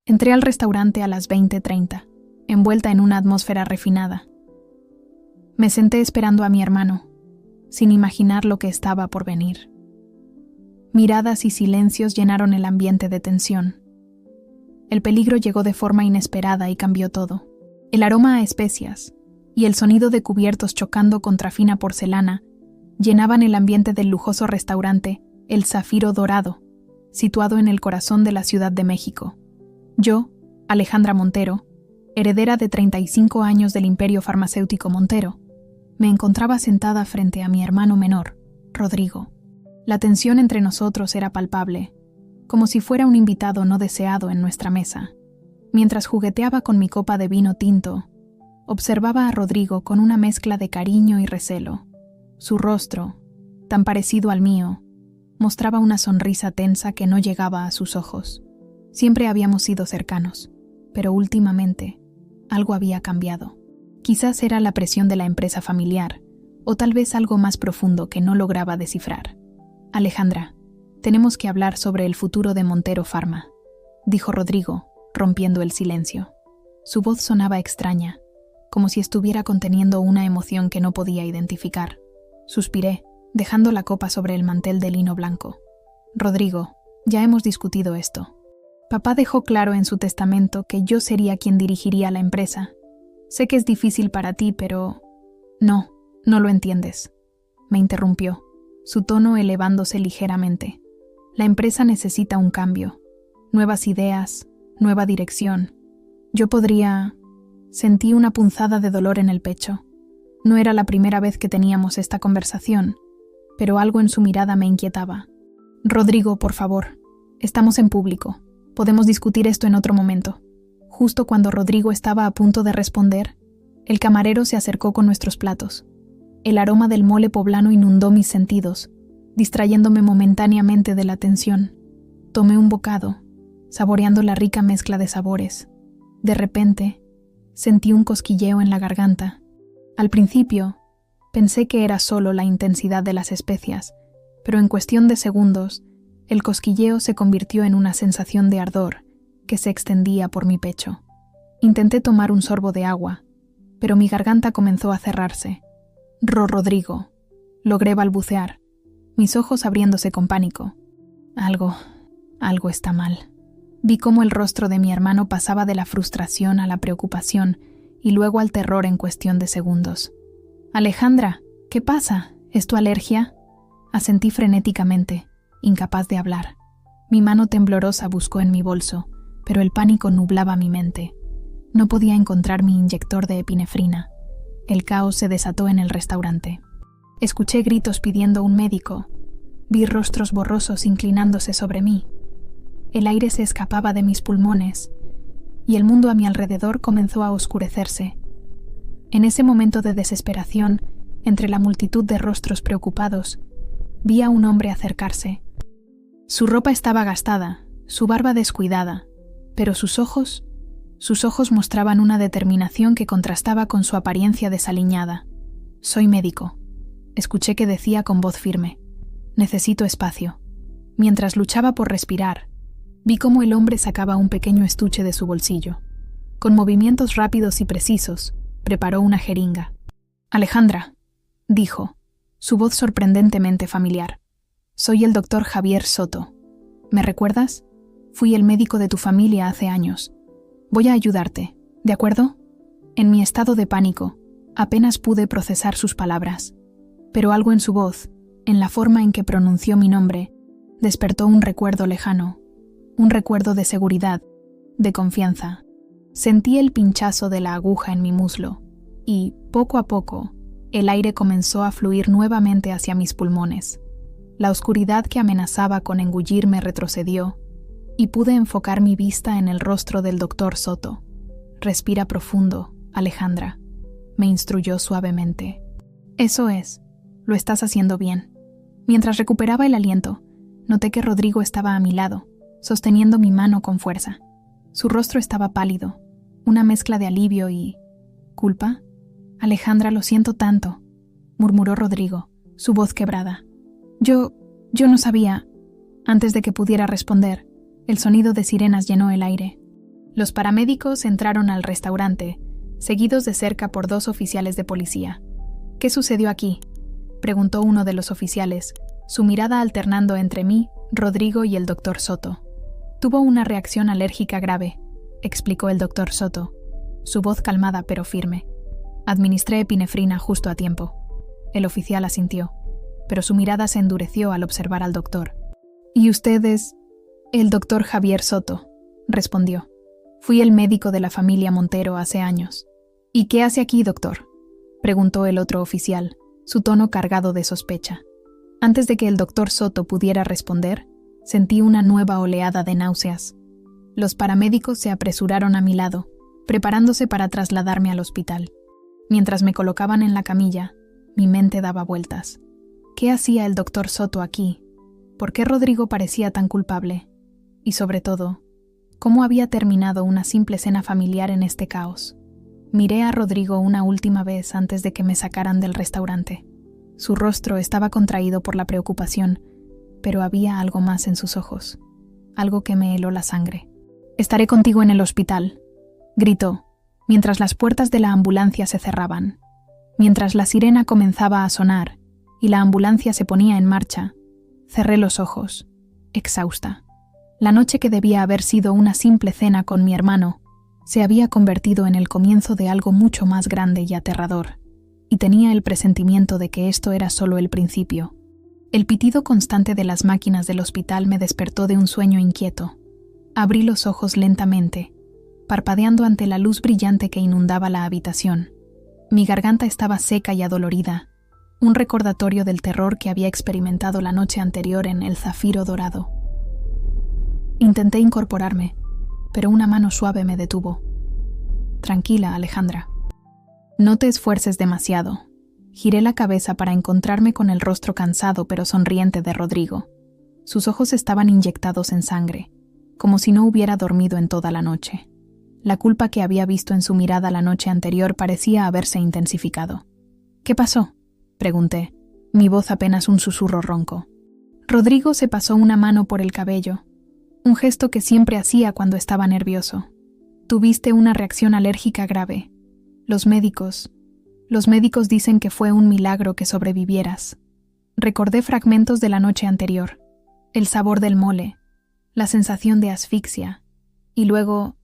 Entré al restaurante a las 20:30, envuelta en una atmósfera refinada. Me senté esperando a mi hermano, sin imaginar lo que estaba por venir. Miradas y silencios llenaron el ambiente de tensión. El peligro llegó de forma inesperada y cambió todo. El aroma a especias y el sonido de cubiertos chocando contra fina porcelana llenaban el ambiente del lujoso restaurante El Zafiro Dorado, situado en el corazón de la Ciudad de México. Yo, Alejandra Montero, heredera de 35 años del imperio farmacéutico Montero, me encontraba sentada frente a mi hermano menor, Rodrigo. La tensión entre nosotros era palpable, como si fuera un invitado no deseado en nuestra mesa. Mientras jugueteaba con mi copa de vino tinto, observaba a Rodrigo con una mezcla de cariño y recelo. Su rostro, tan parecido al mío, mostraba una sonrisa tensa que no llegaba a sus ojos. Siempre habíamos sido cercanos, pero últimamente algo había cambiado. Quizás era la presión de la empresa familiar, o tal vez algo más profundo que no lograba descifrar. Alejandra, tenemos que hablar sobre el futuro de Montero Pharma, dijo Rodrigo, rompiendo el silencio. Su voz sonaba extraña, como si estuviera conteniendo una emoción que no podía identificar. Suspiré, dejando la copa sobre el mantel de lino blanco. Rodrigo, ya hemos discutido esto. Papá dejó claro en su testamento que yo sería quien dirigiría la empresa. Sé que es difícil para ti, pero... No lo entiendes. Me interrumpió, su tono elevándose ligeramente. La empresa necesita un cambio, nuevas ideas, nueva dirección. Yo podría... Sentí una punzada de dolor en el pecho. No era la primera vez que teníamos esta conversación, pero algo en su mirada me inquietaba. Rodrigo, por favor, estamos en público. Podemos discutir esto en otro momento. Justo cuando Rodrigo estaba a punto de responder, el camarero se acercó con nuestros platos. El aroma del mole poblano inundó mis sentidos, distrayéndome momentáneamente de la tensión. Tomé un bocado, saboreando la rica mezcla de sabores. De repente, sentí un cosquilleo en la garganta. Al principio, pensé que era solo la intensidad de las especias, pero en cuestión de segundos, el cosquilleo se convirtió en una sensación de ardor que se extendía por mi pecho. Intenté tomar un sorbo de agua, pero mi garganta comenzó a cerrarse. Rodrigo, logré balbucear, mis ojos abriéndose con pánico. Algo está mal. Vi cómo el rostro de mi hermano pasaba de la frustración a la preocupación y luego al terror en cuestión de segundos. Alejandra, ¿qué pasa? ¿Es tu alergia? Asentí frenéticamente, incapaz de hablar. Mi mano temblorosa buscó en mi bolso, pero el pánico nublaba mi mente. No podía encontrar mi inyector de epinefrina. El caos se desató en el restaurante. Escuché gritos pidiendo un médico. Vi rostros borrosos inclinándose sobre mí. El aire se escapaba de mis pulmones, y el mundo a mi alrededor comenzó a oscurecerse. En ese momento de desesperación, entre la multitud de rostros preocupados, vi a un hombre acercarse. Su ropa estaba gastada, su barba descuidada, pero sus ojos mostraban una determinación que contrastaba con su apariencia desaliñada. «Soy médico», escuché que decía con voz firme. «Necesito espacio». Mientras luchaba por respirar, vi cómo el hombre sacaba un pequeño estuche de su bolsillo. Con movimientos rápidos y precisos, preparó una jeringa. «Alejandra», dijo, su voz sorprendentemente familiar. «Soy el doctor Javier Soto. ¿Me recuerdas? Fui el médico de tu familia hace años. Voy a ayudarte, ¿de acuerdo?» En mi estado de pánico, apenas pude procesar sus palabras, pero algo en su voz, en la forma en que pronunció mi nombre, despertó un recuerdo lejano, un recuerdo de seguridad, de confianza. Sentí el pinchazo de la aguja en mi muslo, y, poco a poco, el aire comenzó a fluir nuevamente hacia mis pulmones. La oscuridad que amenazaba con engullirme retrocedió, y pude enfocar mi vista en el rostro del doctor Soto. «Respira profundo, Alejandra», me instruyó suavemente. «Eso es, lo estás haciendo bien». Mientras recuperaba el aliento, noté que Rodrigo estaba a mi lado, sosteniendo mi mano con fuerza. Su rostro estaba pálido, una mezcla de alivio y... ¿Culpa? «Alejandra, lo siento tanto», murmuró Rodrigo, su voz quebrada. Yo no sabía». Antes de que pudiera responder, el sonido de sirenas llenó el aire. Los paramédicos entraron al restaurante, seguidos de cerca por 2 oficiales de policía. ¿Qué sucedió aquí?, preguntó uno de los oficiales, su mirada alternando entre mí, Rodrigo y el doctor Soto. Tuvo una reacción alérgica grave, explicó el doctor Soto, su voz calmada pero firme. Administré epinefrina justo a tiempo. El oficial asintió, pero su mirada se endureció al observar al doctor. ¿Y usted es? El doctor Javier Soto, respondió. Fui el médico de la familia Montero hace años. ¿Y qué hace aquí, doctor?, preguntó el otro oficial, su tono cargado de sospecha. Antes de que el doctor Soto pudiera responder, sentí una nueva oleada de náuseas. Los paramédicos se apresuraron a mi lado, preparándose para trasladarme al hospital. Mientras me colocaban en la camilla, mi mente daba vueltas. ¿Qué hacía el doctor Soto aquí? ¿Por qué Rodrigo parecía tan culpable? Y sobre todo, ¿cómo había terminado una simple cena familiar en este caos? Miré a Rodrigo una última vez antes de que me sacaran del restaurante. Su rostro estaba contraído por la preocupación, pero había algo más en sus ojos, algo que me heló la sangre. «Estaré contigo en el hospital», gritó, mientras las puertas de la ambulancia se cerraban. Mientras la sirena comenzaba a sonar y la ambulancia se ponía en marcha, cerré los ojos, exhausta. La noche que debía haber sido una simple cena con mi hermano se había convertido en el comienzo de algo mucho más grande y aterrador, y tenía el presentimiento de que esto era solo el principio. El pitido constante de las máquinas del hospital me despertó de un sueño inquieto. Abrí los ojos lentamente, parpadeando ante la luz brillante que inundaba la habitación. Mi garganta estaba seca y adolorida, un recordatorio del terror que había experimentado la noche anterior en el Zafiro Dorado. Intenté incorporarme, pero una mano suave me detuvo. «Tranquila, Alejandra. No te esfuerces demasiado». Giré la cabeza para encontrarme con el rostro cansado pero sonriente de Rodrigo. Sus ojos estaban inyectados en sangre, como si no hubiera dormido en toda la noche. La culpa que había visto en su mirada la noche anterior parecía haberse intensificado. «¿Qué pasó?», pregunté, mi voz apenas un susurro ronco. Rodrigo se pasó una mano por el cabello, un gesto que siempre hacía cuando estaba nervioso. «Tuviste una reacción alérgica grave. Los médicos dicen que fue un milagro que sobrevivieras». Recordé fragmentos de la noche anterior, el sabor del mole, la sensación de asfixia, y luego,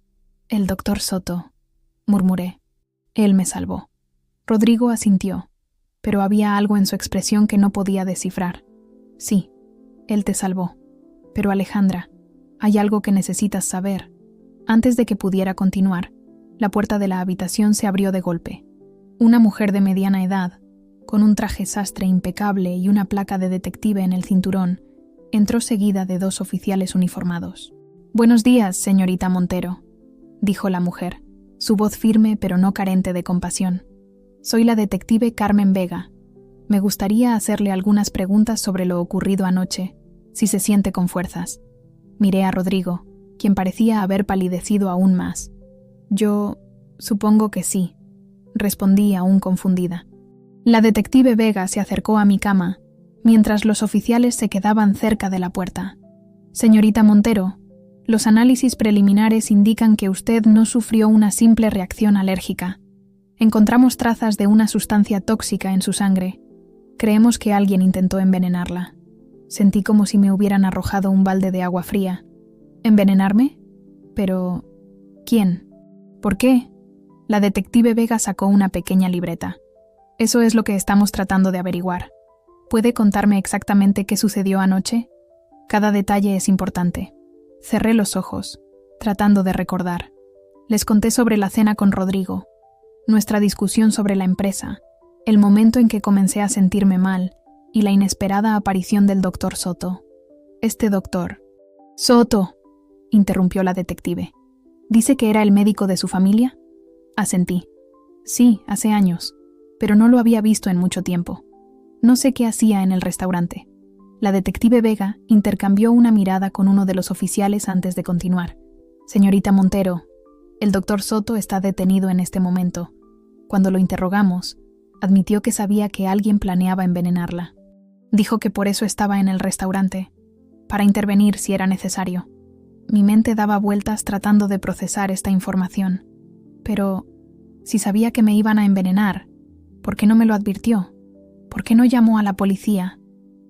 «El doctor Soto», murmuré. «Él me salvó». Rodrigo asintió, pero había algo en su expresión que no podía descifrar. «Sí, él te salvó. Pero Alejandra, hay algo que necesitas saber». Antes de que pudiera continuar, la puerta de la habitación se abrió de golpe. Una mujer de mediana edad, con un traje sastre impecable y una placa de detective en el cinturón, entró seguida de 2 oficiales uniformados. «Buenos días, señorita Montero», dijo la mujer, su voz firme pero no carente de compasión. «Soy la detective Carmen Vega. Me gustaría hacerle algunas preguntas sobre lo ocurrido anoche, si se siente con fuerzas». Miré a Rodrigo, quien parecía haber palidecido aún más. «Yo supongo que sí», respondí aún confundida. La detective Vega se acercó a mi cama, mientras los oficiales se quedaban cerca de la puerta. «Señorita Montero, los análisis preliminares indican que usted no sufrió una simple reacción alérgica. Encontramos trazas de una sustancia tóxica en su sangre. Creemos que alguien intentó envenenarla». Sentí como si me hubieran arrojado un balde de agua fría. ¿Envenenarme? Pero ¿quién? ¿Por qué? La detective Vega sacó una pequeña libreta. «Eso es lo que estamos tratando de averiguar. ¿Puede contarme exactamente qué sucedió anoche? Cada detalle es importante». Cerré los ojos, tratando de recordar. Les conté sobre la cena con Rodrigo, nuestra discusión sobre la empresa, el momento en que comencé a sentirme mal y la inesperada aparición del doctor Soto. Este doctor... «Soto», interrumpió la detective. «¿Dice que era el médico de su familia?» Asentí. «Sí, hace años, pero no lo había visto en mucho tiempo. No sé qué hacía en el restaurante». La detective Vega intercambió una mirada con uno de los oficiales antes de continuar. «Señorita Montero, el doctor Soto está detenido en este momento. Cuando lo interrogamos, admitió que sabía que alguien planeaba envenenarla. Dijo que por eso estaba en el restaurante, para intervenir si era necesario». Mi mente daba vueltas tratando de procesar esta información. Pero, si sabía que me iban a envenenar, ¿por qué no me lo advirtió? ¿Por qué no llamó a la policía?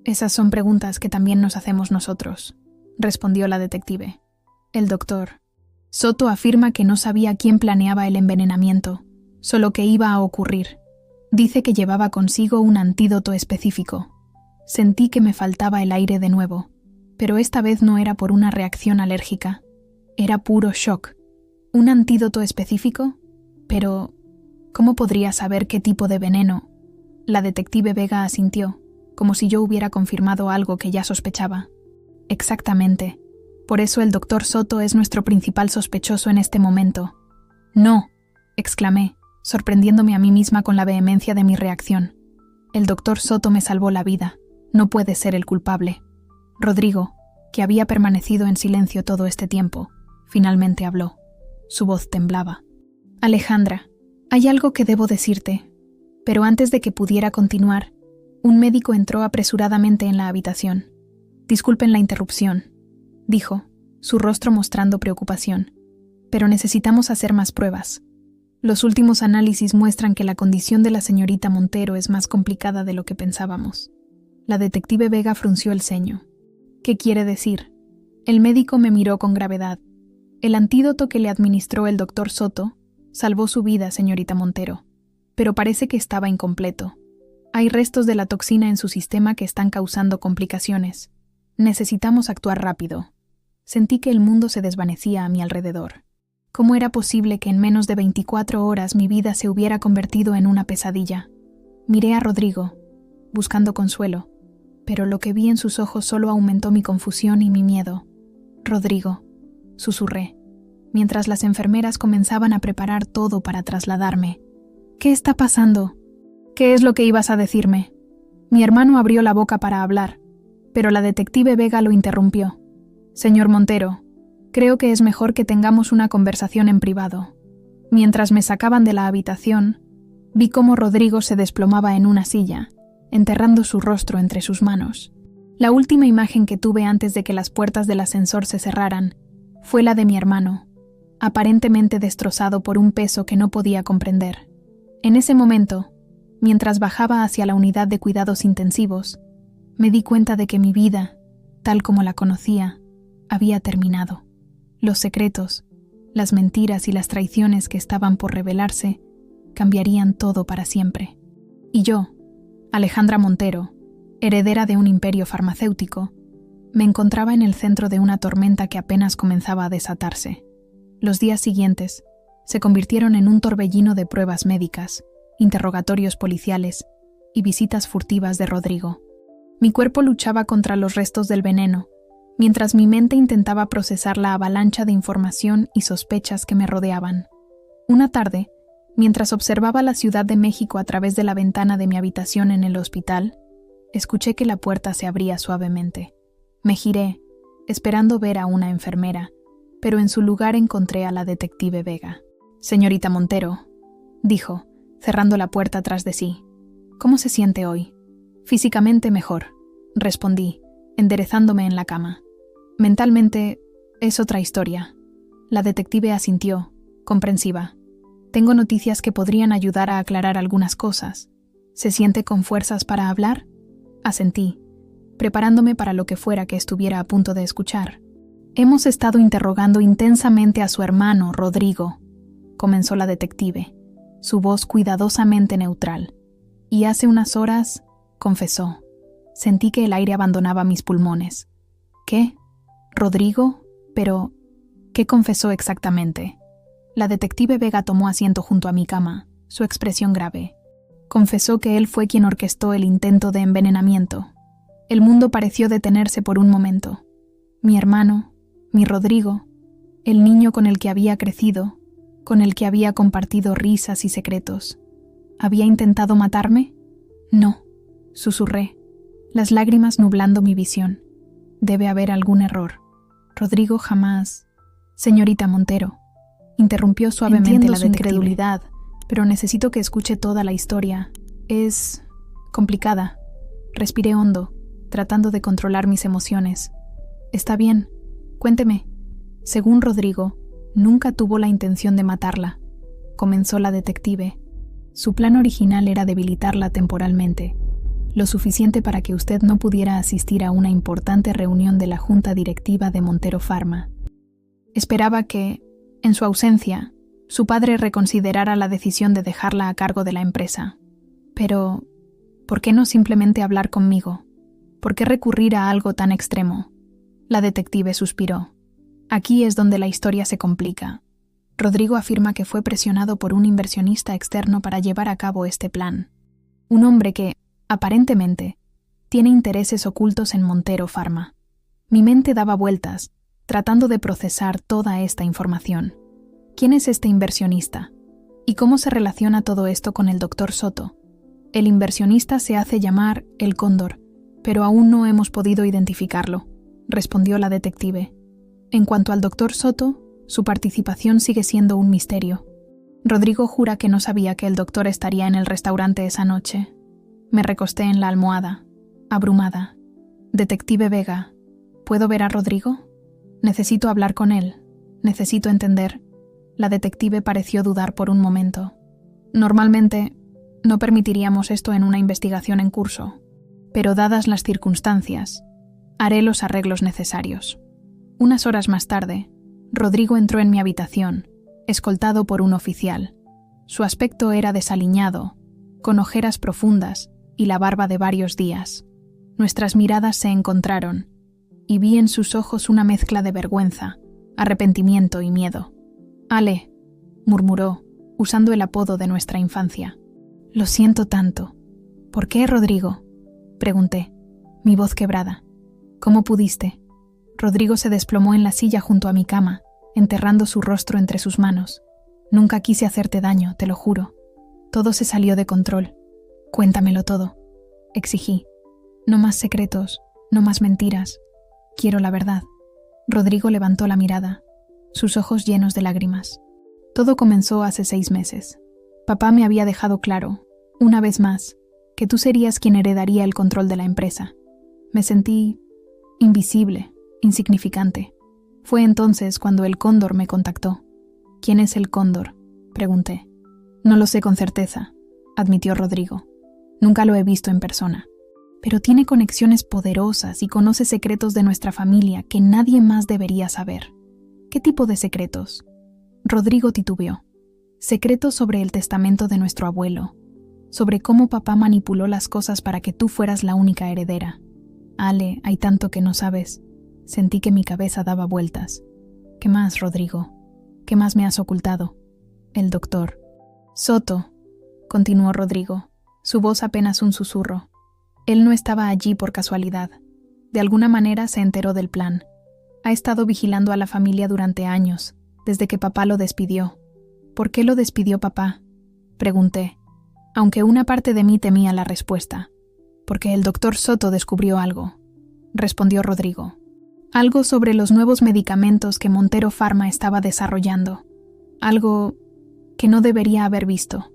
Esas son preguntas que también nos hacemos nosotros, respondió la detective. El doctor Soto afirma que no sabía quién planeaba el envenenamiento, solo que iba a ocurrir. Dice que llevaba consigo un antídoto específico. Sentí que me faltaba el aire de nuevo, pero esta vez no era por una reacción alérgica. Era puro shock. ¿Un antídoto específico? Pero, ¿cómo podría saber qué tipo de veneno? La detective Vega asintió, como si yo hubiera confirmado algo que ya sospechaba. Exactamente. Por eso el doctor Soto es nuestro principal sospechoso en este momento. No, exclamé, sorprendiéndome a mí misma con la vehemencia de mi reacción. El doctor Soto me salvó la vida. No puede ser el culpable. Rodrigo, que había permanecido en silencio todo este tiempo, finalmente habló. Su voz temblaba. Alejandra, hay algo que debo decirte. Pero antes de que pudiera continuar, un médico entró apresuradamente en la habitación. Disculpen la interrupción, dijo, su rostro mostrando preocupación. Pero necesitamos hacer más pruebas. Los últimos análisis muestran que la condición de la señorita Montero es más complicada de lo que pensábamos. La detective Vega frunció el ceño. ¿Qué quiere decir? El médico me miró con gravedad. El antídoto que le administró el doctor Soto salvó su vida, señorita Montero, pero parece que estaba incompleto. Hay restos de la toxina en su sistema que están causando complicaciones. Necesitamos actuar rápido. Sentí que el mundo se desvanecía a mi alrededor. ¿Cómo era posible que en menos de 24 horas mi vida se hubiera convertido en una pesadilla? Miré a Rodrigo, buscando consuelo, pero lo que vi en sus ojos solo aumentó mi confusión y mi miedo. Rodrigo, susurré, mientras las enfermeras comenzaban a preparar todo para trasladarme. ¿Qué está pasando? ¿Qué es lo que ibas a decirme? Mi hermano abrió la boca para hablar, pero la detective Vega lo interrumpió. Señor Montero, creo que es mejor que tengamos una conversación en privado. Mientras me sacaban de la habitación, vi cómo Rodrigo se desplomaba en una silla, enterrando su rostro entre sus manos. La última imagen que tuve antes de que las puertas del ascensor se cerraran fue la de mi hermano, aparentemente destrozado por un peso que no podía comprender. En ese momento, mientras bajaba hacia la unidad de cuidados intensivos, me di cuenta de que mi vida, tal como la conocía, había terminado. Los secretos, las mentiras y las traiciones que estaban por revelarse cambiarían todo para siempre. Y yo, Alejandra Montero, heredera de un imperio farmacéutico, me encontraba en el centro de una tormenta que apenas comenzaba a desatarse. Los días siguientes se convirtieron en un torbellino de pruebas médicas, interrogatorios policiales y visitas furtivas de Rodrigo. Mi cuerpo luchaba contra los restos del veneno, mientras mi mente intentaba procesar la avalancha de información y sospechas que me rodeaban. Una tarde, mientras observaba la Ciudad de México a través de la ventana de mi habitación en el hospital, escuché que la puerta se abría suavemente. Me giré, esperando ver a una enfermera, pero en su lugar encontré a la detective Vega. Señorita Montero, dijo, cerrando la puerta tras de sí. ¿Cómo se siente hoy? Físicamente mejor, respondí, enderezándome en la cama. Mentalmente, es otra historia. La detective asintió, comprensiva. Tengo noticias que podrían ayudar a aclarar algunas cosas. ¿Se siente con fuerzas para hablar? Asentí, preparándome para lo que fuera que estuviera a punto de escuchar. Hemos estado interrogando intensamente a su hermano, Rodrigo, comenzó la detective, su voz cuidadosamente neutral. Y hace unas horas, confesó, sentí que el aire abandonaba mis pulmones. ¿Qué? ¿Rodrigo? Pero, ¿qué confesó exactamente? La detective Vega tomó asiento junto a mi cama, su expresión grave. Confesó que él fue quien orquestó el intento de envenenamiento. El mundo pareció detenerse por un momento. Mi hermano, mi Rodrigo, el niño con el que había crecido, con el que había compartido risas y secretos. ¿Había intentado matarme? No, susurré, las lágrimas nublando mi visión. Debe haber algún error. Rodrigo jamás... Señorita Montero, interrumpió suavemente Entiendo la su incredulidad, pero necesito que escuche toda la historia. Es... complicada. Respiré hondo, tratando de controlar mis emociones. Está bien, cuénteme. Según Rodrigo, nunca tuvo la intención de matarla, comenzó la detective. Su plan original era debilitarla temporalmente, lo suficiente para que usted no pudiera asistir a una importante reunión de la junta directiva de Montero Pharma. Esperaba que, en su ausencia, su padre reconsiderara la decisión de dejarla a cargo de la empresa. Pero, ¿por qué no simplemente hablar conmigo? ¿Por qué recurrir a algo tan extremo? La detective suspiró. Aquí es donde la historia se complica. Rodrigo afirma que fue presionado por un inversionista externo para llevar a cabo este plan. Un hombre que, aparentemente, tiene intereses ocultos en Montero Pharma. Mi mente daba vueltas, tratando de procesar toda esta información. ¿Quién es este inversionista? ¿Y cómo se relaciona todo esto con el Dr. Soto? El inversionista se hace llamar El Cóndor, pero aún no hemos podido identificarlo, respondió la detective. En cuanto al Dr. Soto, su participación sigue siendo un misterio. Rodrigo jura que no sabía que el doctor estaría en el restaurante esa noche. Me recosté en la almohada, abrumada. Detective Vega, ¿puedo ver a Rodrigo? Necesito hablar con él. Necesito entender. La detective pareció dudar por un momento. Normalmente, no permitiríamos esto en una investigación en curso, pero dadas las circunstancias, haré los arreglos necesarios. Unas horas más tarde, Rodrigo entró en mi habitación, escoltado por un oficial. Su aspecto era desaliñado, con ojeras profundas y la barba de varios días. Nuestras miradas se encontraron, y vi en sus ojos una mezcla de vergüenza, arrepentimiento y miedo. «Ale», murmuró, usando el apodo de nuestra infancia. «Lo siento tanto». «¿Por qué, Rodrigo?», pregunté, mi voz quebrada. «¿Cómo pudiste?». Rodrigo se desplomó en la silla junto a mi cama, enterrando su rostro entre sus manos. «Nunca quise hacerte daño, te lo juro. Todo se salió de control. Cuéntamelo todo», exigí. «No más secretos, no más mentiras. Quiero la verdad». Rodrigo levantó la mirada, sus ojos llenos de lágrimas. Todo comenzó hace 6 meses. Papá me había dejado claro, una vez más, que tú serías quien heredaría el control de la empresa. Me sentí invisible, insignificante. Fue entonces cuando el Cóndor me contactó. «¿Quién es el Cóndor?», pregunté. «No lo sé con certeza», admitió Rodrigo. «Nunca lo he visto en persona. Pero tiene conexiones poderosas y conoce secretos de nuestra familia que nadie más debería saber». «¿Qué tipo de secretos?». Rodrigo titubeó. «Secretos sobre el testamento de nuestro abuelo, sobre cómo papá manipuló las cosas para que tú fueras la única heredera. Ale, hay tanto que no sabes». Sentí que mi cabeza daba vueltas. «¿Qué más, Rodrigo? ¿Qué más me has ocultado?». «El doctor Soto», continuó Rodrigo, su voz apenas un susurro. «Él no estaba allí por casualidad. De alguna manera se enteró del plan. Ha estado vigilando a la familia durante años, desde que papá lo despidió». «¿Por qué lo despidió papá?», pregunté, aunque una parte de mí temía la respuesta. «Porque el doctor Soto descubrió algo», respondió Rodrigo. «Algo sobre los nuevos medicamentos que Montero Pharma estaba desarrollando. Algo que no debería haber visto.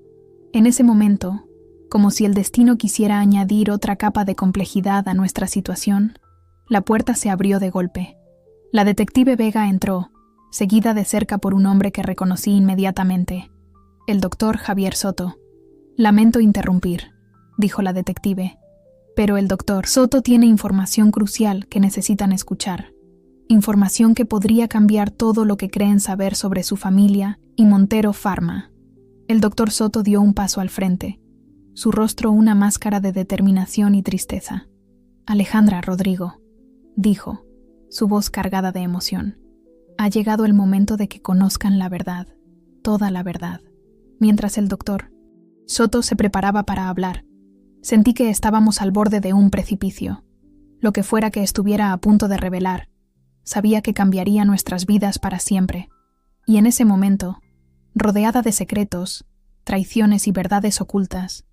En ese momento, como si el destino quisiera añadir otra capa de complejidad a nuestra situación, la puerta se abrió de golpe. La detective Vega entró, seguida de cerca por un hombre que reconocí inmediatamente. El doctor Javier Soto. «Lamento interrumpir», dijo la detective, «pero el doctor Soto tiene información crucial que necesitan escuchar. Información que podría cambiar todo lo que creen saber sobre su familia y Montero Pharma». El doctor Soto dio un paso al frente, su rostro una máscara de determinación y tristeza. «Alejandra, Rodrigo», dijo, su voz cargada de emoción. «Ha llegado el momento de que conozcan la verdad, toda la verdad». Mientras el doctor Soto se preparaba para hablar, sentí que estábamos al borde de un precipicio. Lo que fuera que estuviera a punto de revelar, sabía que cambiaría nuestras vidas para siempre. Y en ese momento, rodeada de secretos, traiciones y verdades ocultas,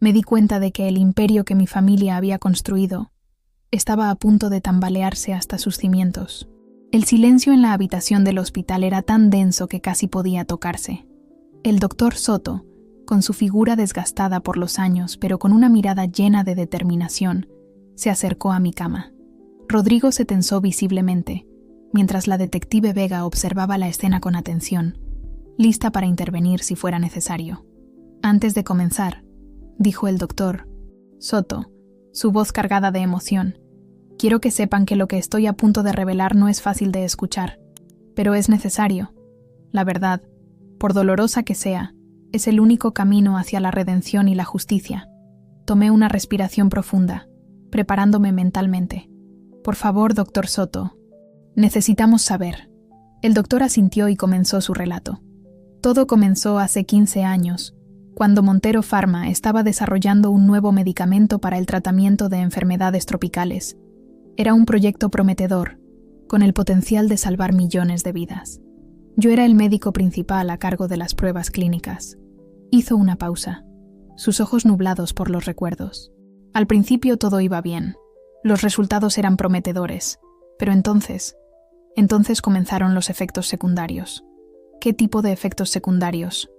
me di cuenta de que el imperio que mi familia había construido estaba a punto de tambalearse hasta sus cimientos. El silencio en la habitación del hospital era tan denso que casi podía tocarse. El doctor Soto, con su figura desgastada por los años, pero con una mirada llena de determinación, se acercó a mi cama. Rodrigo se tensó visiblemente, mientras la detective Vega observaba la escena con atención, lista para intervenir si fuera necesario. Antes de comenzar, dijo el doctor Soto, su voz cargada de emoción, quiero que sepan que lo que estoy a punto de revelar no es fácil de escuchar, pero es necesario. La verdad, por dolorosa que sea, es el único camino hacia la redención y la justicia. Tomé una respiración profunda, preparándome mentalmente. Por favor, doctor Soto, necesitamos saber. El doctor asintió y comenzó su relato. Todo comenzó hace 15 años, cuando Montero Pharma estaba desarrollando un nuevo medicamento para el tratamiento de enfermedades tropicales. Era un proyecto prometedor, con el potencial de salvar millones de vidas. Yo era el médico principal a cargo de las pruebas clínicas. Hizo una pausa, sus ojos nublados por los recuerdos. Al principio todo iba bien. Los resultados eran prometedores, pero entonces comenzaron los efectos secundarios. ¿Qué tipo de efectos secundarios?,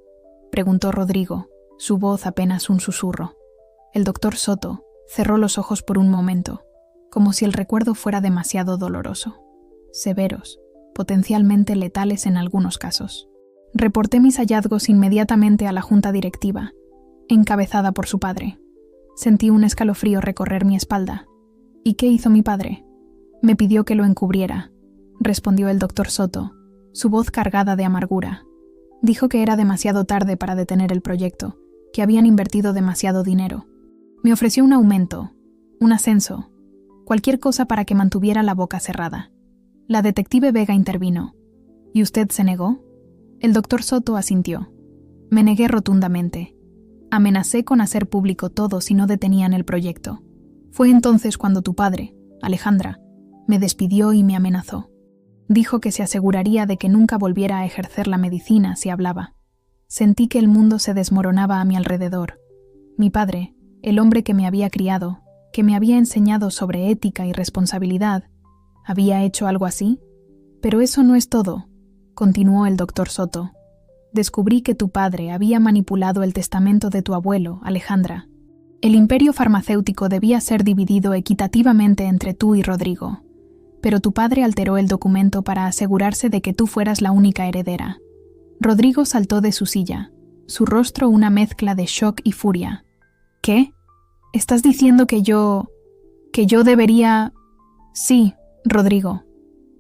preguntó Rodrigo, su voz apenas un susurro. El doctor Soto cerró los ojos por un momento, como si el recuerdo fuera demasiado doloroso. Severos, potencialmente letales en algunos casos. Reporté mis hallazgos inmediatamente a la junta directiva, encabezada por su padre. Sentí un escalofrío recorrer mi espalda. ¿Y qué hizo mi padre? Me pidió que lo encubriera, respondió el doctor Soto, su voz cargada de amargura. Dijo que era demasiado tarde para detener el proyecto, que habían invertido demasiado dinero. Me ofreció un aumento, un ascenso, cualquier cosa para que mantuviera la boca cerrada. La detective Vega intervino. ¿Y usted se negó? El doctor Soto asintió. Me negué rotundamente. Amenacé con hacer público todo si no detenían el proyecto. Fue entonces cuando tu padre, Alejandra, me despidió y me amenazó. Dijo que se aseguraría de que nunca volviera a ejercer la medicina si hablaba. Sentí que el mundo se desmoronaba a mi alrededor. Mi padre, el hombre que me había criado, que me había enseñado sobre ética y responsabilidad, ¿había hecho algo así? Pero eso no es todo, continuó el doctor Soto. Descubrí que tu padre había manipulado el testamento de tu abuelo, Alejandra. El imperio farmacéutico debía ser dividido equitativamente entre tú y Rodrigo, pero tu padre alteró el documento para asegurarse de que tú fueras la única heredera. Rodrigo saltó de su silla, su rostro una mezcla de shock y furia. ¿Qué? ¿Estás diciendo que yo debería...? Sí, Rodrigo,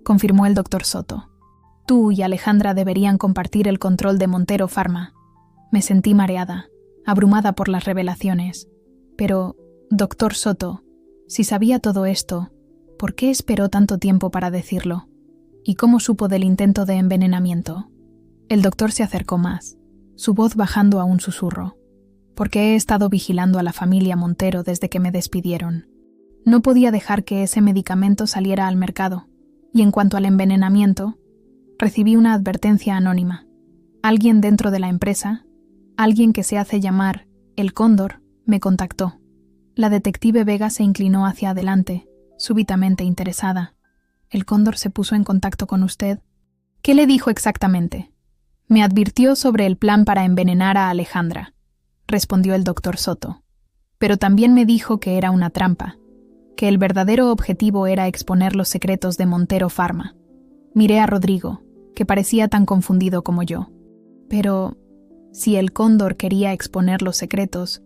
confirmó el doctor Soto. Tú y Alejandra deberían compartir el control de Montero Pharma. Me sentí mareada, abrumada por las revelaciones. Pero, doctor Soto, si sabía todo esto, ¿por qué esperó tanto tiempo para decirlo? ¿Y cómo supo del intento de envenenamiento? El doctor se acercó más, su voz bajando a un susurro. Porque he estado vigilando a la familia Montero desde que me despidieron. No podía dejar que ese medicamento saliera al mercado, y en cuanto al envenenamiento, recibí una advertencia anónima. Alguien dentro de la empresa, alguien que se hace llamar El Cóndor, me contactó. La detective Vega se inclinó hacia adelante, súbitamente interesada. ¿El Cóndor se puso en contacto con usted? ¿Qué le dijo exactamente? Me advirtió sobre el plan para envenenar a Alejandra, respondió el doctor Soto. Pero también me dijo que era una trampa, que el verdadero objetivo era exponer los secretos de Montero Pharma. Miré a Rodrigo, que parecía tan confundido como yo. Pero, si el Cóndor quería exponer los secretos,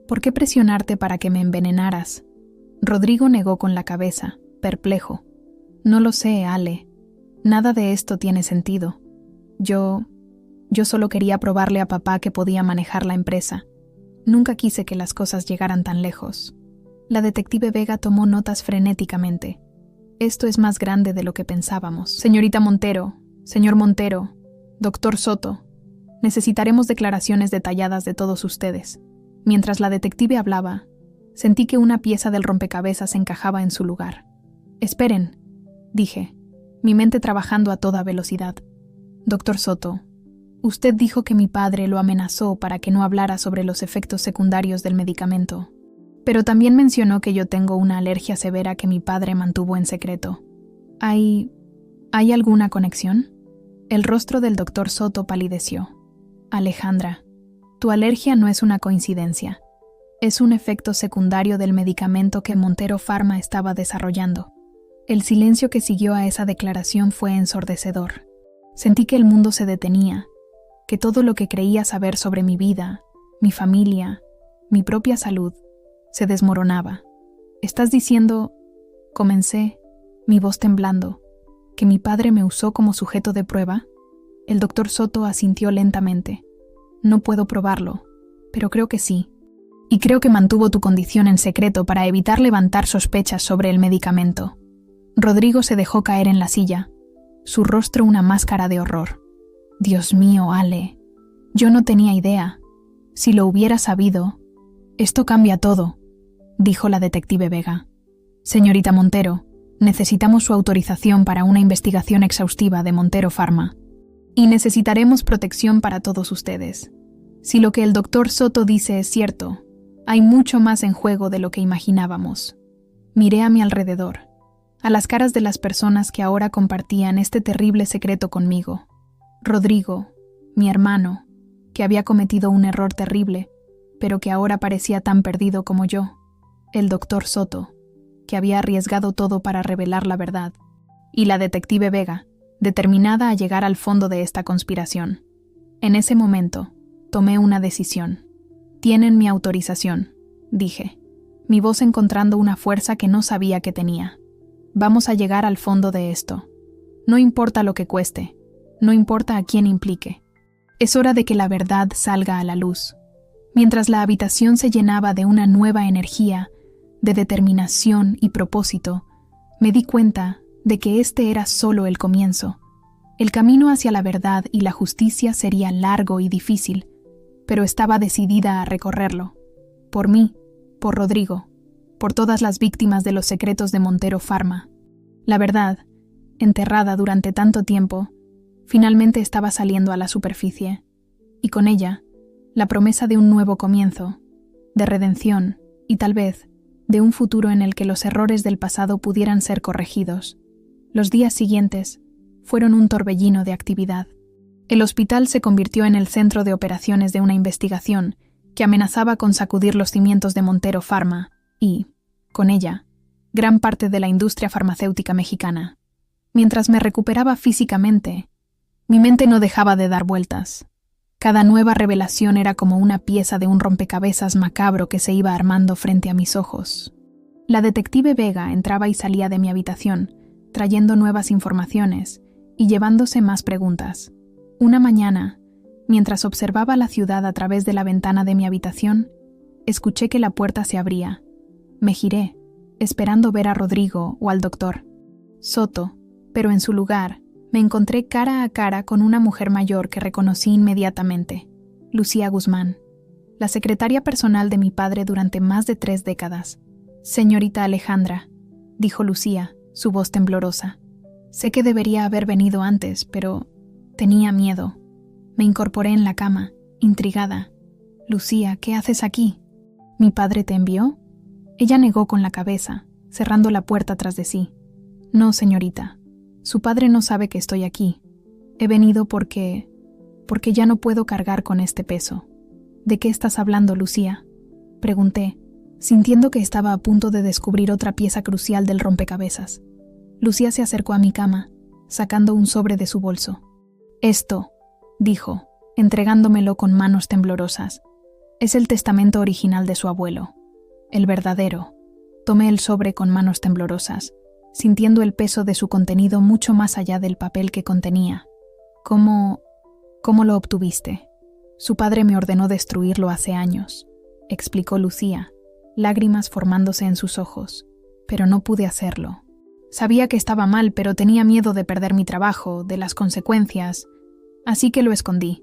¿por qué presionarte para que me envenenaras? Rodrigo negó con la cabeza, perplejo. No lo sé, Ale. Nada de esto tiene sentido. Yo solo quería probarle a papá que podía manejar la empresa. Nunca quise que las cosas llegaran tan lejos. La detective Vega tomó notas frenéticamente. Esto es más grande de lo que pensábamos. Señorita Montero, señor Montero, doctor Soto, necesitaremos declaraciones detalladas de todos ustedes. Mientras la detective hablaba, sentí que una pieza del rompecabezas encajaba en su lugar. Esperen, dije, mi mente trabajando a toda velocidad. Doctor Soto, usted dijo que mi padre lo amenazó para que no hablara sobre los efectos secundarios del medicamento, pero también mencionó que yo tengo una alergia severa que mi padre mantuvo en secreto. ¿Hay alguna conexión? El rostro del doctor Soto palideció. Alejandra, tu alergia no es una coincidencia. Es un efecto secundario del medicamento que Montero Pharma estaba desarrollando. El silencio que siguió a esa declaración fue ensordecedor. Sentí que el mundo se detenía, que todo lo que creía saber sobre mi vida, mi familia, mi propia salud, se desmoronaba. ¿Estás diciendo...? Comencé, mi voz temblando, ¿que mi padre me usó como sujeto de prueba? El doctor Soto asintió lentamente. No puedo probarlo, pero creo que sí. Y creo que mantuvo tu condición en secreto para evitar levantar sospechas sobre el medicamento. Rodrigo se dejó caer en la silla, su rostro una máscara de horror. Dios mío, Ale, yo no tenía idea. Si lo hubiera sabido... Esto cambia todo, dijo la detective Vega. Señorita Montero, necesitamos su autorización para una investigación exhaustiva de Montero Pharma. Y necesitaremos protección para todos ustedes. Si lo que el doctor Soto dice es cierto, hay mucho más en juego de lo que imaginábamos. Miré a mi alrededor, a las caras de las personas que ahora compartían este terrible secreto conmigo. Rodrigo, mi hermano, que había cometido un error terrible, pero que ahora parecía tan perdido como yo. El doctor Soto, que había arriesgado todo para revelar la verdad. Y la detective Vega, determinada a llegar al fondo de esta conspiración. En ese momento, tomé una decisión. Tienen mi autorización, dije, mi voz encontrando una fuerza que no sabía que tenía. Vamos a llegar al fondo de esto. No importa lo que cueste, no importa a quién implique. Es hora de que la verdad salga a la luz. Mientras la habitación se llenaba de una nueva energía, de determinación y propósito, me di cuenta de que este era solo el comienzo. El camino hacia la verdad y la justicia sería largo y difícil, pero estaba decidida a recorrerlo. Por mí, por Rodrigo, por todas las víctimas de los secretos de Montero Pharma. La verdad, enterrada durante tanto tiempo, finalmente estaba saliendo a la superficie, y con ella, la promesa de un nuevo comienzo, de redención y tal vez de un futuro en el que los errores del pasado pudieran ser corregidos. Los días siguientes fueron un torbellino de actividad. El hospital se convirtió en el centro de operaciones de una investigación que amenazaba con sacudir los cimientos de Montero Pharma y, con ella, gran parte de la industria farmacéutica mexicana. Mientras me recuperaba físicamente, mi mente no dejaba de dar vueltas. Cada nueva revelación era como una pieza de un rompecabezas macabro que se iba armando frente a mis ojos. La detective Vega entraba y salía de mi habitación, trayendo nuevas informaciones y llevándose más preguntas. Una mañana, mientras observaba la ciudad a través de la ventana de mi habitación, escuché que la puerta se abría. Me giré, esperando ver a Rodrigo o al doctor Soto, pero en su lugar, me encontré cara a cara con una mujer mayor que reconocí inmediatamente, Lucía Guzmán, la secretaria personal de mi padre durante más de 3 décadas. Señorita Alejandra, dijo Lucía, su voz temblorosa. Sé que debería haber venido antes, pero tenía miedo. Me incorporé en la cama, intrigada. Lucía, ¿qué haces aquí? ¿Mi padre te envió? Ella negó con la cabeza, cerrando la puerta tras de sí. No, señorita. Su padre no sabe que estoy aquí. He venido porque ya no puedo cargar con este peso. ¿De qué estás hablando, Lucía? Pregunté, sintiendo que estaba a punto de descubrir otra pieza crucial del rompecabezas. Lucía se acercó a mi cama, sacando un sobre de su bolso. Esto, dijo, entregándomelo con manos temblorosas, es el testamento original de su abuelo. El verdadero. Tomé el sobre con manos temblorosas, sintiendo el peso de su contenido mucho más allá del papel que contenía. ¿Cómo lo obtuviste? Su padre me ordenó destruirlo hace años, explicó Lucía, lágrimas formándose en sus ojos, pero no pude hacerlo. Sabía que estaba mal, pero tenía miedo de perder mi trabajo, de las consecuencias, así que lo escondí,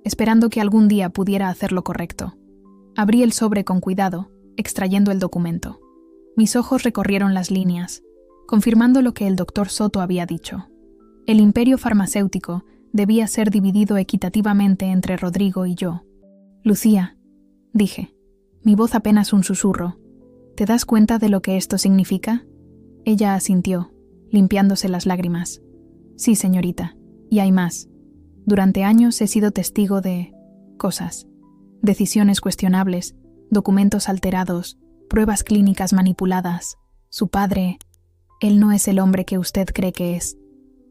esperando que algún día pudiera hacer lo correcto. Abrí el sobre con cuidado, extrayendo el documento. Mis ojos recorrieron las líneas, confirmando lo que el doctor Soto había dicho. El imperio farmacéutico debía ser dividido equitativamente entre Rodrigo y yo. Lucía, dije, mi voz apenas un susurro, ¿te das cuenta de lo que esto significa? Ella asintió, limpiándose las lágrimas. Sí, señorita, y hay más. Durante años he sido testigo de cosas, decisiones cuestionables, documentos alterados, pruebas clínicas manipuladas. Su padre... Él no es el hombre que usted cree que es.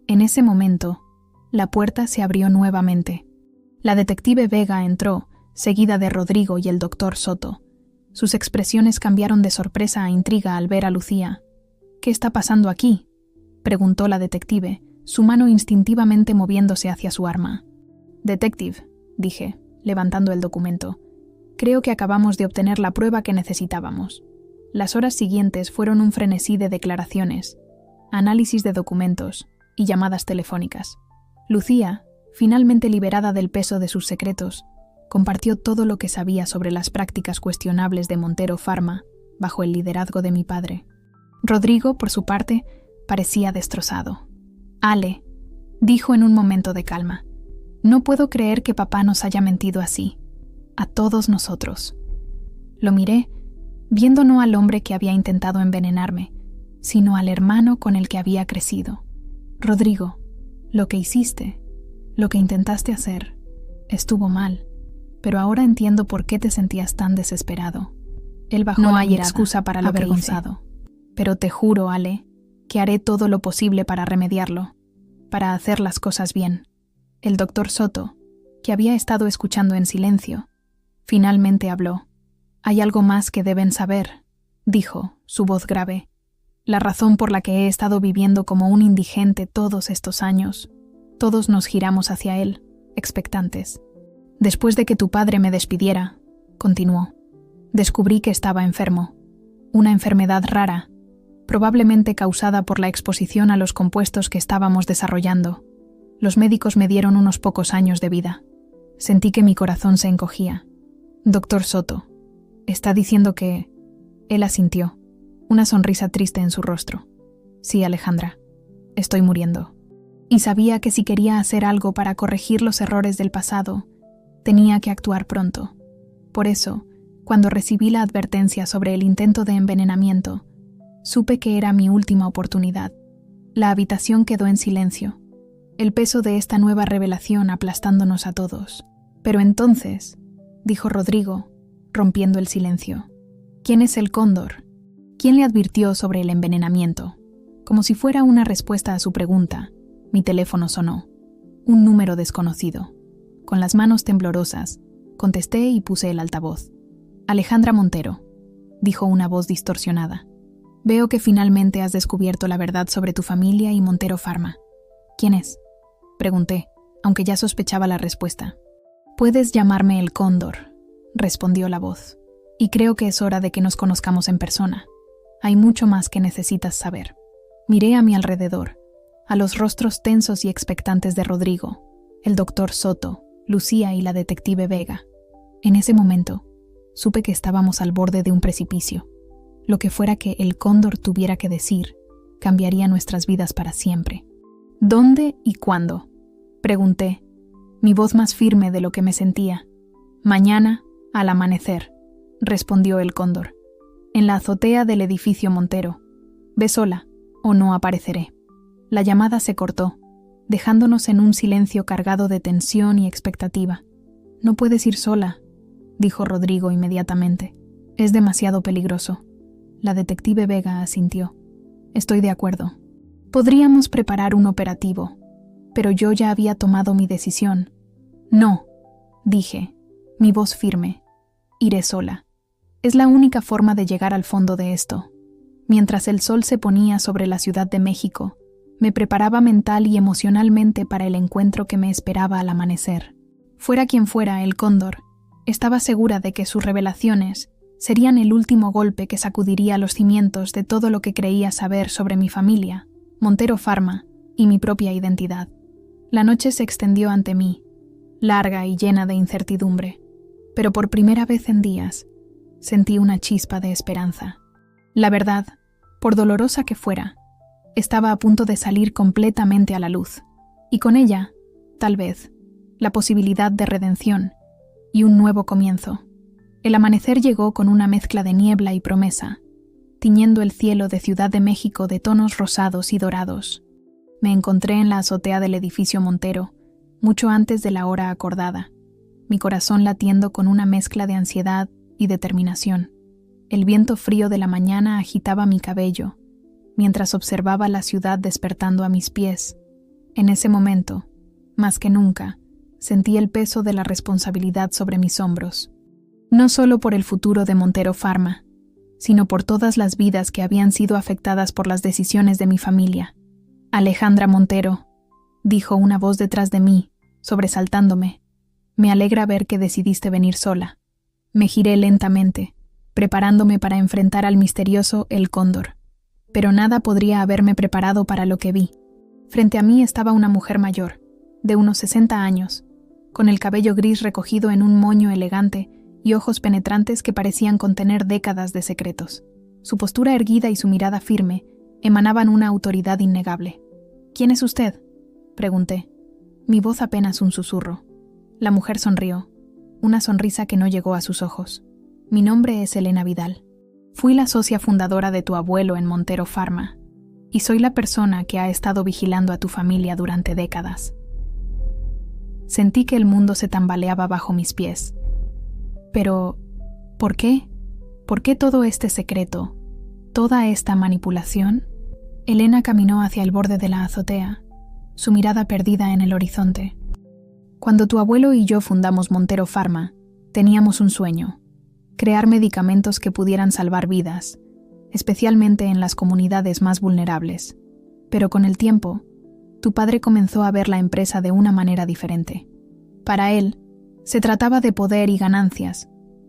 En ese momento, la puerta se abrió nuevamente. La detective Vega entró, seguida de Rodrigo y el doctor Soto. Sus expresiones cambiaron de sorpresa a intriga al ver a Lucía. «¿Qué está pasando aquí?», preguntó la detective, su mano instintivamente moviéndose hacia su arma. «Detective», dije, levantando el documento, «creo que acabamos de obtener la prueba que necesitábamos». Las horas siguientes fueron un frenesí de declaraciones, análisis de documentos y llamadas telefónicas. Lucía, finalmente liberada del peso de sus secretos, compartió todo lo que sabía sobre las prácticas cuestionables de Montero Pharma bajo el liderazgo de mi padre. Rodrigo, por su parte, parecía destrozado. «Ale», dijo en un momento de calma, «no puedo creer que papá nos haya mentido así. A todos nosotros». Lo miré, viendo no al hombre que había intentado envenenarme, sino al hermano con el que había crecido. «Rodrigo, lo que hiciste, lo que intentaste hacer, estuvo mal, pero ahora entiendo por qué te sentías tan desesperado». Él bajó la mirada. No hay excusa para lo avergonzado. «Pero te juro, Ale, que haré todo lo posible para remediarlo, para hacer las cosas bien». El doctor Soto, que había estado escuchando en silencio, finalmente habló. «Hay algo más que deben saber», dijo, su voz grave. «La razón por la que he estado viviendo como un indigente todos estos años. Todos nos giramos hacia él, expectantes. Después de que tu padre me despidiera», continuó, «descubrí que estaba enfermo. Una enfermedad rara, probablemente causada por la exposición a los compuestos que estábamos desarrollando. Los médicos me dieron unos pocos años de vida. Sentí que mi corazón se encogía. Doctor Soto, está diciendo que...». Él asintió, una sonrisa triste en su rostro. «Sí, Alejandra, estoy muriendo. Y sabía que si quería hacer algo para corregir los errores del pasado, tenía que actuar pronto. Por eso, cuando recibí la advertencia sobre el intento de envenenamiento, supe que era mi última oportunidad. La habitación quedó en silencio, el peso de esta nueva revelación aplastándonos a todos. Pero entonces», dijo Rodrigo, rompiendo el silencio, «¿quién es el cóndor? ¿Quién le advirtió sobre el envenenamiento?». Como si fuera una respuesta a su pregunta, mi teléfono sonó. Un número desconocido. Con las manos temblorosas, contesté y puse el altavoz. «Alejandra Montero», dijo una voz distorsionada. «Veo que finalmente has descubierto la verdad sobre tu familia y Montero Pharma». «¿Quién es?», pregunté, aunque ya sospechaba la respuesta. «Puedes llamarme el Cóndor», respondió la voz, «y creo que es hora de que nos conozcamos en persona. Hay mucho más que necesitas saber». Miré a mi alrededor, a los rostros tensos y expectantes de Rodrigo, el doctor Soto, Lucía y la detective Vega. En ese momento, supe que estábamos al borde de un precipicio. Lo que fuera que el Cóndor tuviera que decir, cambiaría nuestras vidas para siempre. «¿Dónde y cuándo?», pregunté, mi voz más firme de lo que me sentía. «Mañana, al amanecer», respondió el Cóndor, «en la azotea del edificio Montero. Ve sola, o no apareceré». La llamada se cortó, dejándonos en un silencio cargado de tensión y expectativa. «No puedes ir sola», dijo Rodrigo inmediatamente. «Es demasiado peligroso». La detective Vega asintió. «Estoy de acuerdo. Podríamos preparar un operativo, pero yo ya había tomado mi decisión». «No», dije, mi voz firme. «Iré sola. Es la única forma de llegar al fondo de esto». Mientras el sol se ponía sobre la Ciudad de México, me preparaba mental y emocionalmente para el encuentro que me esperaba al amanecer. Fuera quien fuera el Cóndor, estaba segura de que sus revelaciones serían el último golpe que sacudiría los cimientos de todo lo que creía saber sobre mi familia, Montero Pharma y mi propia identidad. La noche se extendió ante mí, larga y llena de incertidumbre, pero por primera vez en días sentí una chispa de esperanza. La verdad, por dolorosa que fuera, estaba a punto de salir completamente a la luz, y con ella, tal vez, la posibilidad de redención y un nuevo comienzo. El amanecer llegó con una mezcla de niebla y promesa, tiñendo el cielo de Ciudad de México de tonos rosados y dorados. Me encontré en la azotea del edificio Montero, mucho antes de la hora acordada, mi corazón latiendo con una mezcla de ansiedad y determinación. El viento frío de la mañana agitaba mi cabello, mientras observaba la ciudad despertando a mis pies. En ese momento, más que nunca, sentí el peso de la responsabilidad sobre mis hombros, no solo por el futuro de Montero Pharma, sino por todas las vidas que habían sido afectadas por las decisiones de mi familia. Alejandra Montero, dijo una voz detrás de mí, sobresaltándome. Me alegra ver que decidiste venir sola. Me giré lentamente, preparándome para enfrentar al misterioso El Cóndor. Pero nada podría haberme preparado para lo que vi. Frente a mí estaba una mujer mayor, de unos 60 años, con el cabello gris recogido en un moño elegante y ojos penetrantes que parecían contener décadas de secretos. Su postura erguida y su mirada firme emanaban una autoridad innegable. «¿Quién es usted?», pregunté. Mi voz apenas un susurro. La mujer sonrió, una sonrisa que no llegó a sus ojos. «Mi nombre es Elena Vidal. Fui la socia fundadora de tu abuelo en Montero Pharma, y soy la persona que ha estado vigilando a tu familia durante décadas». Sentí que el mundo se tambaleaba bajo mis pies. Pero, ¿por qué? ¿Por qué todo este secreto? ¿Toda esta manipulación? Elena caminó hacia el borde de la azotea, su mirada perdida en el horizonte. Cuando tu abuelo y yo fundamos Montero Pharma, teníamos un sueño: crear medicamentos que pudieran salvar vidas, especialmente en las comunidades más vulnerables. Pero con el tiempo, tu padre comenzó a ver la empresa de una manera diferente. Para él, se trataba de poder y ganancias,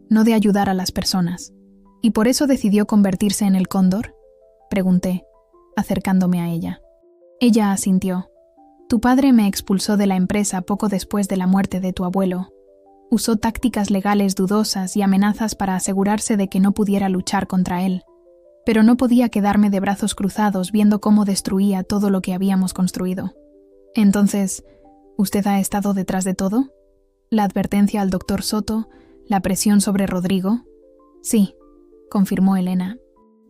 no de ayudar a las personas. ¿Y por eso decidió convertirse en el Cóndor?, pregunté, acercándome a ella. Ella asintió. Tu padre me expulsó de la empresa poco después de la muerte de tu abuelo. Usó tácticas legales dudosas y amenazas para asegurarse de que no pudiera luchar contra él. Pero no podía quedarme de brazos cruzados viendo cómo destruía todo lo que habíamos construido. Entonces, ¿usted ha estado detrás de todo? ¿La advertencia al doctor Soto? ¿La presión sobre Rodrigo? Sí, confirmó Elena.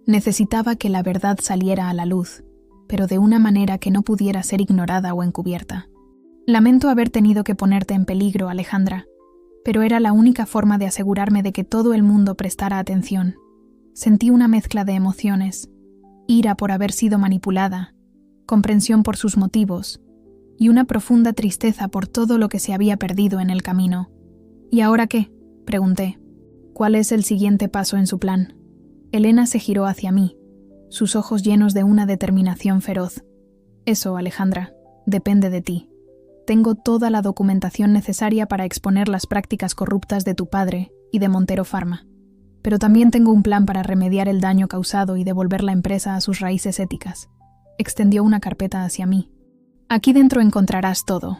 Necesitaba que la verdad saliera a la luz, pero de una manera que no pudiera ser ignorada o encubierta. Lamento haber tenido que ponerte en peligro, Alejandra, pero era la única forma de asegurarme de que todo el mundo prestara atención. Sentí una mezcla de emociones: ira por haber sido manipulada, comprensión por sus motivos, y una profunda tristeza por todo lo que se había perdido en el camino. ¿Y ahora qué?, pregunté. ¿Cuál es el siguiente paso en su plan? Elena se giró hacia mí, sus ojos llenos de una determinación feroz. Eso, Alejandra, depende de ti. Tengo toda la documentación necesaria para exponer las prácticas corruptas de tu padre y de Montero Pharma. Pero también tengo un plan para remediar el daño causado y devolver la empresa a sus raíces éticas. Extendió una carpeta hacia mí. Aquí dentro encontrarás todo: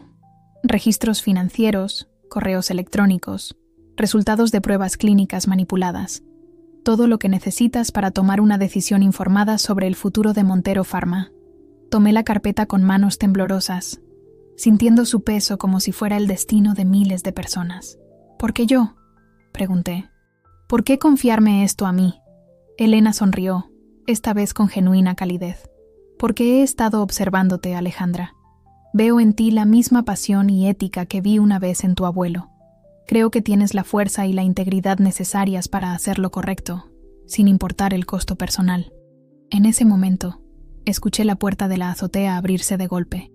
registros financieros, correos electrónicos, resultados de pruebas clínicas manipuladas. Todo lo que necesitas para tomar una decisión informada sobre el futuro de Montero Pharma. Tomé la carpeta con manos temblorosas, sintiendo su peso como si fuera el destino de miles de personas. ¿Por qué yo?, pregunté. ¿Por qué confiarme esto a mí? Elena sonrió, esta vez con genuina calidez. Porque he estado observándote, Alejandra. Veo en ti la misma pasión y ética que vi una vez en tu abuelo. Creo que tienes la fuerza y la integridad necesarias para hacer lo correcto, sin importar el costo personal. En ese momento, escuché la puerta de la azotea abrirse de golpe.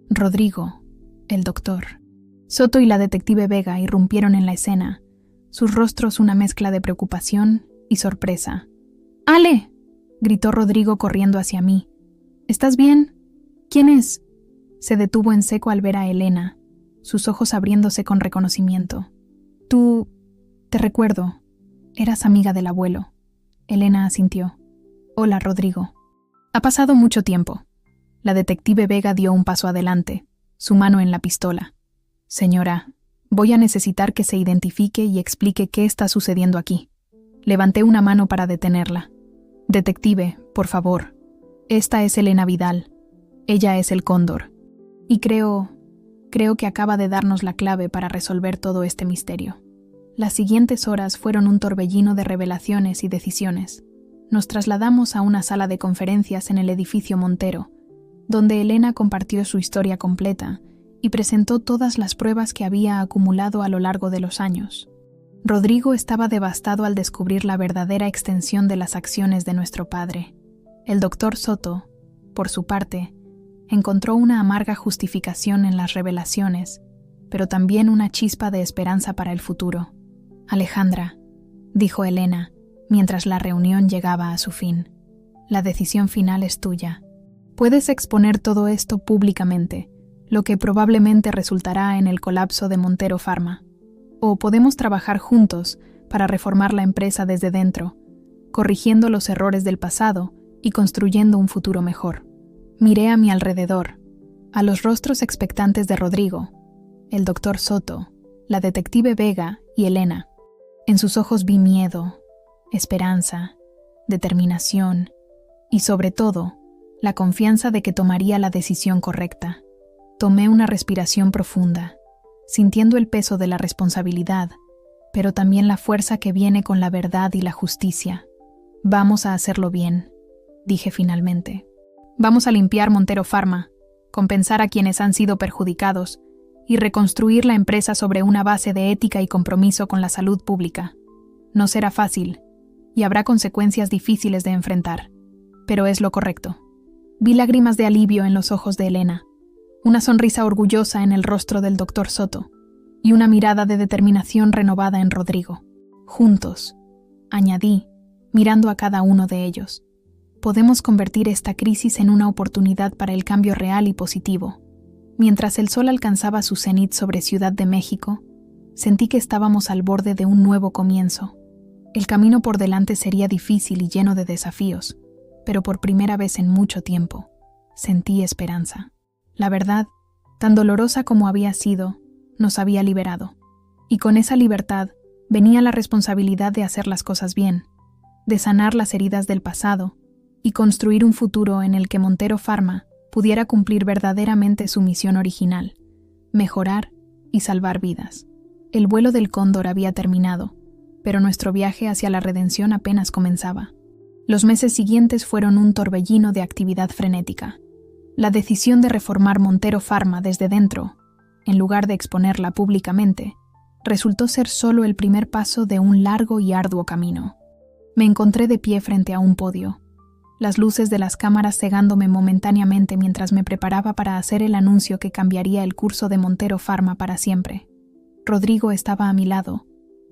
Rodrigo, el doctor, Soto y la detective Vega irrumpieron en la escena, sus rostros una mezcla de preocupación y sorpresa. ¡Ale!, gritó Rodrigo corriendo hacia mí. ¿Estás bien? ¿Quién es? Se detuvo en seco al ver a Elena, sus ojos abriéndose con reconocimiento. Tú... te recuerdo. Eras amiga del abuelo. Elena asintió. Hola, Rodrigo. Ha pasado mucho tiempo. La detective Vega dio un paso adelante, su mano en la pistola. Señora, voy a necesitar que se identifique y explique qué está sucediendo aquí. Levanté una mano para detenerla. Detective, por favor. Esta es Elena Vidal. Ella es el Cóndor. Y creo que acaba de darnos la clave para resolver todo este misterio. Las siguientes horas fueron un torbellino de revelaciones y decisiones. Nos trasladamos a una sala de conferencias en el edificio Montero, donde Elena compartió su historia completa y presentó todas las pruebas que había acumulado a lo largo de los años. Rodrigo estaba devastado al descubrir la verdadera extensión de las acciones de nuestro padre. El doctor Soto, por su parte, encontró una amarga justificación en las revelaciones, pero también una chispa de esperanza para el futuro. Alejandra, dijo Elena, mientras la reunión llegaba a su fin, la decisión final es tuya. Puedes exponer todo esto públicamente, lo que probablemente resultará en el colapso de Montero Pharma. O podemos trabajar juntos para reformar la empresa desde dentro, corrigiendo los errores del pasado y construyendo un futuro mejor. Miré a mi alrededor, a los rostros expectantes de Rodrigo, el doctor Soto, la detective Vega y Elena. En sus ojos vi miedo, esperanza, determinación y, sobre todo, la confianza de que tomaría la decisión correcta. Tomé una respiración profunda, sintiendo el peso de la responsabilidad, pero también la fuerza que viene con la verdad y la justicia. Vamos a hacerlo bien, dije finalmente. Vamos a limpiar Montero Pharma, compensar a quienes han sido perjudicados y reconstruir la empresa sobre una base de ética y compromiso con la salud pública. No será fácil, y habrá consecuencias difíciles de enfrentar, pero es lo correcto. Vi lágrimas de alivio en los ojos de Elena, una sonrisa orgullosa en el rostro del doctor Soto y una mirada de determinación renovada en Rodrigo. Juntos, añadí, mirando a cada uno de ellos, podemos convertir esta crisis en una oportunidad para el cambio real y positivo. Mientras el sol alcanzaba su cenit sobre Ciudad de México, sentí que estábamos al borde de un nuevo comienzo. El camino por delante sería difícil y lleno de desafíos, pero por primera vez en mucho tiempo, sentí esperanza. La verdad, tan dolorosa como había sido, nos había liberado. Y con esa libertad venía la responsabilidad de hacer las cosas bien, de sanar las heridas del pasado y construir un futuro en el que Montero Pharma pudiera cumplir verdaderamente su misión original, mejorar y salvar vidas. El vuelo del cóndor había terminado, pero nuestro viaje hacia la redención apenas comenzaba. Los meses siguientes fueron un torbellino de actividad frenética. La decisión de reformar Montero Pharma desde dentro, en lugar de exponerla públicamente, resultó ser solo el primer paso de un largo y arduo camino. Me encontré de pie frente a un podio, las luces de las cámaras cegándome momentáneamente mientras me preparaba para hacer el anuncio que cambiaría el curso de Montero Pharma para siempre. Rodrigo estaba a mi lado,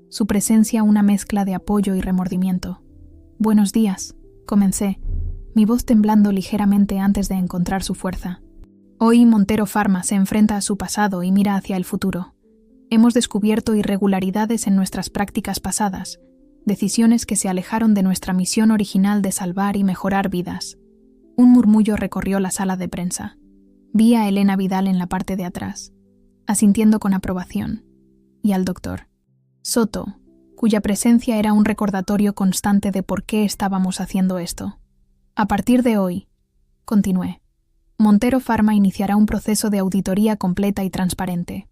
su presencia una mezcla de apoyo y remordimiento. «Buenos días», comencé, mi voz temblando ligeramente antes de encontrar su fuerza. Hoy Montero Pharma se enfrenta a su pasado y mira hacia el futuro. Hemos descubierto irregularidades en nuestras prácticas pasadas, decisiones que se alejaron de nuestra misión original de salvar y mejorar vidas. Un murmullo recorrió la sala de prensa. Vi a Elena Vidal en la parte de atrás, asintiendo con aprobación, y al doctor Soto, cuya presencia era un recordatorio constante de por qué estábamos haciendo esto. A partir de hoy, continué, Montero Pharma iniciará un proceso de auditoría completa y transparente.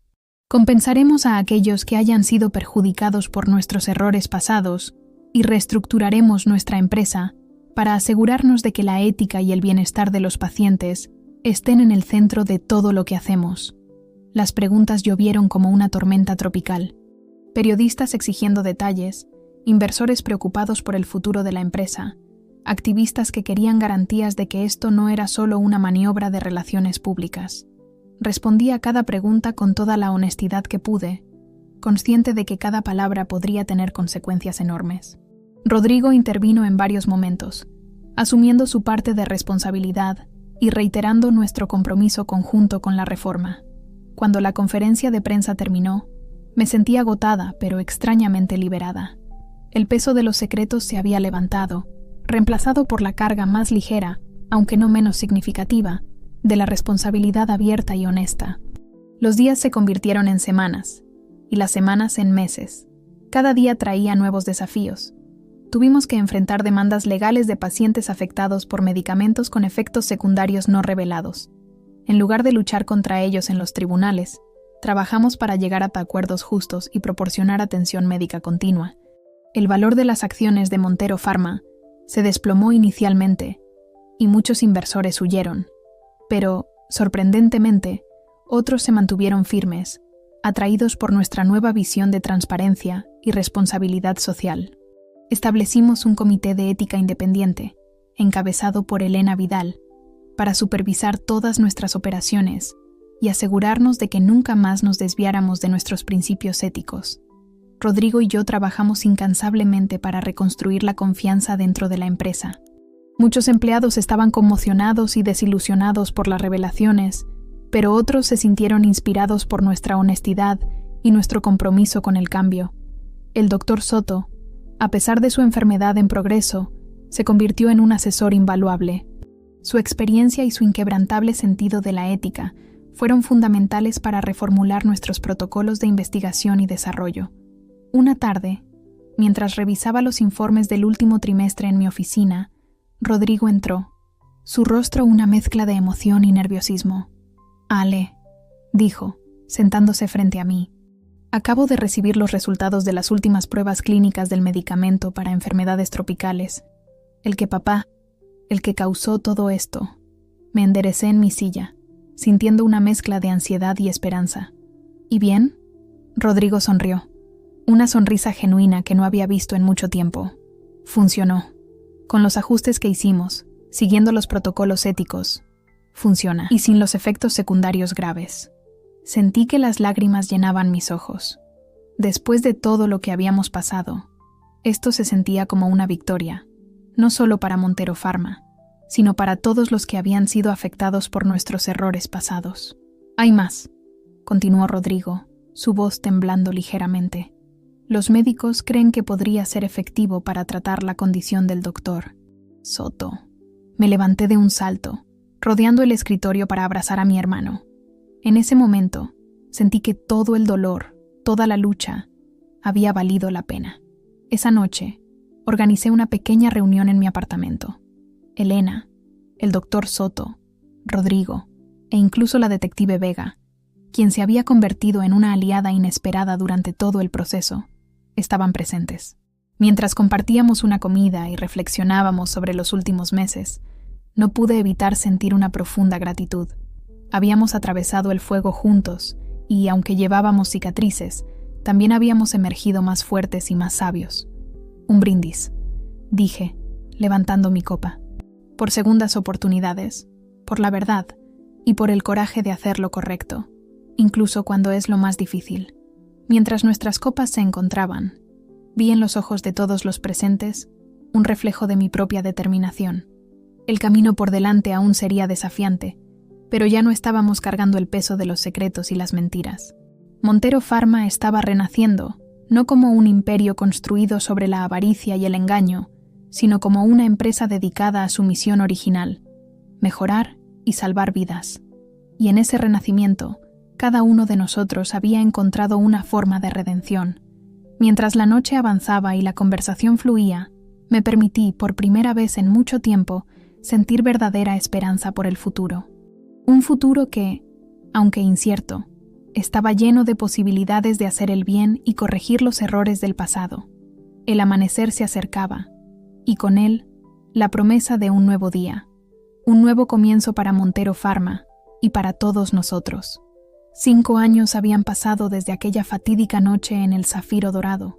Compensaremos a aquellos que hayan sido perjudicados por nuestros errores pasados y reestructuraremos nuestra empresa para asegurarnos de que la ética y el bienestar de los pacientes estén en el centro de todo lo que hacemos. Las preguntas llovieron como una tormenta tropical. Periodistas exigiendo detalles, inversores preocupados por el futuro de la empresa, activistas que querían garantías de que esto no era solo una maniobra de relaciones públicas. Respondí a cada pregunta con toda la honestidad que pude, consciente de que cada palabra podría tener consecuencias enormes. Rodrigo intervino en varios momentos, asumiendo su parte de responsabilidad y reiterando nuestro compromiso conjunto con la reforma. Cuando la conferencia de prensa terminó, me sentí agotada pero extrañamente liberada. El peso de los secretos se había levantado, reemplazado por la carga más ligera, aunque no menos significativa, de la responsabilidad abierta y honesta. Los días se convirtieron en semanas, y las semanas en meses. Cada día traía nuevos desafíos. Tuvimos que enfrentar demandas legales de pacientes afectados por medicamentos con efectos secundarios no revelados. En lugar de luchar contra ellos en los tribunales, trabajamos para llegar a acuerdos justos y proporcionar atención médica continua. El valor de las acciones de Montero Pharma se desplomó inicialmente, y muchos inversores huyeron. Pero, sorprendentemente, otros se mantuvieron firmes, atraídos por nuestra nueva visión de transparencia y responsabilidad social. Establecimos un comité de ética independiente, encabezado por Elena Vidal, para supervisar todas nuestras operaciones y asegurarnos de que nunca más nos desviáramos de nuestros principios éticos. Rodrigo y yo trabajamos incansablemente para reconstruir la confianza dentro de la empresa. Muchos empleados estaban conmocionados y desilusionados por las revelaciones, pero otros se sintieron inspirados por nuestra honestidad y nuestro compromiso con el cambio. El Dr. Soto, a pesar de su enfermedad en progreso, se convirtió en un asesor invaluable. Su experiencia y su inquebrantable sentido de la ética fueron fundamentales para reformular nuestros protocolos de investigación y desarrollo. Una tarde, mientras revisaba los informes del último trimestre en mi oficina, Rodrigo entró, su rostro una mezcla de emoción y nerviosismo. «Ale», dijo, sentándose frente a mí, «acabo de recibir los resultados de las últimas pruebas clínicas del medicamento para enfermedades tropicales. El que causó todo esto». Me enderecé en mi silla, sintiendo una mezcla de ansiedad y esperanza. «¿Y bien?». Rodrigo sonrió, una sonrisa genuina que no había visto en mucho tiempo. «Funcionó. Con los ajustes que hicimos, siguiendo los protocolos éticos, funciona, y sin los efectos secundarios graves». Sentí que las lágrimas llenaban mis ojos. Después de todo lo que habíamos pasado, esto se sentía como una victoria, no solo para Montero Pharma, sino para todos los que habían sido afectados por nuestros errores pasados. «Hay más», continuó Rodrigo, su voz temblando ligeramente. «Los médicos creen que podría ser efectivo para tratar la condición del Dr. Soto». Me levanté de un salto, rodeando el escritorio para abrazar a mi hermano. En ese momento, sentí que todo el dolor, toda la lucha, había valido la pena. Esa noche, organicé una pequeña reunión en mi apartamento. Elena, el Dr. Soto, Rodrigo e incluso la detective Vega, quien se había convertido en una aliada inesperada durante todo el proceso, estaban presentes. Mientras compartíamos una comida y reflexionábamos sobre los últimos meses, no pude evitar sentir una profunda gratitud. Habíamos atravesado el fuego juntos y, aunque llevábamos cicatrices, también habíamos emergido más fuertes y más sabios. «Un brindis», dije, levantando mi copa. «Por segundas oportunidades, por la verdad y por el coraje de hacer lo correcto, incluso cuando es lo más difícil». Mientras nuestras copas se encontraban, vi en los ojos de todos los presentes un reflejo de mi propia determinación. El camino por delante aún sería desafiante, pero ya no estábamos cargando el peso de los secretos y las mentiras. Montero Pharma estaba renaciendo, no como un imperio construido sobre la avaricia y el engaño, sino como una empresa dedicada a su misión original, mejorar y salvar vidas. Y en ese renacimiento, cada uno de nosotros había encontrado una forma de redención. Mientras la noche avanzaba y la conversación fluía, me permití, por primera vez en mucho tiempo, sentir verdadera esperanza por el futuro. Un futuro que, aunque incierto, estaba lleno de posibilidades de hacer el bien y corregir los errores del pasado. El amanecer se acercaba, y con él, la promesa de un nuevo día, un nuevo comienzo para Montero Pharma y para todos nosotros. 5 años habían pasado desde aquella fatídica noche en el Zafiro Dorado.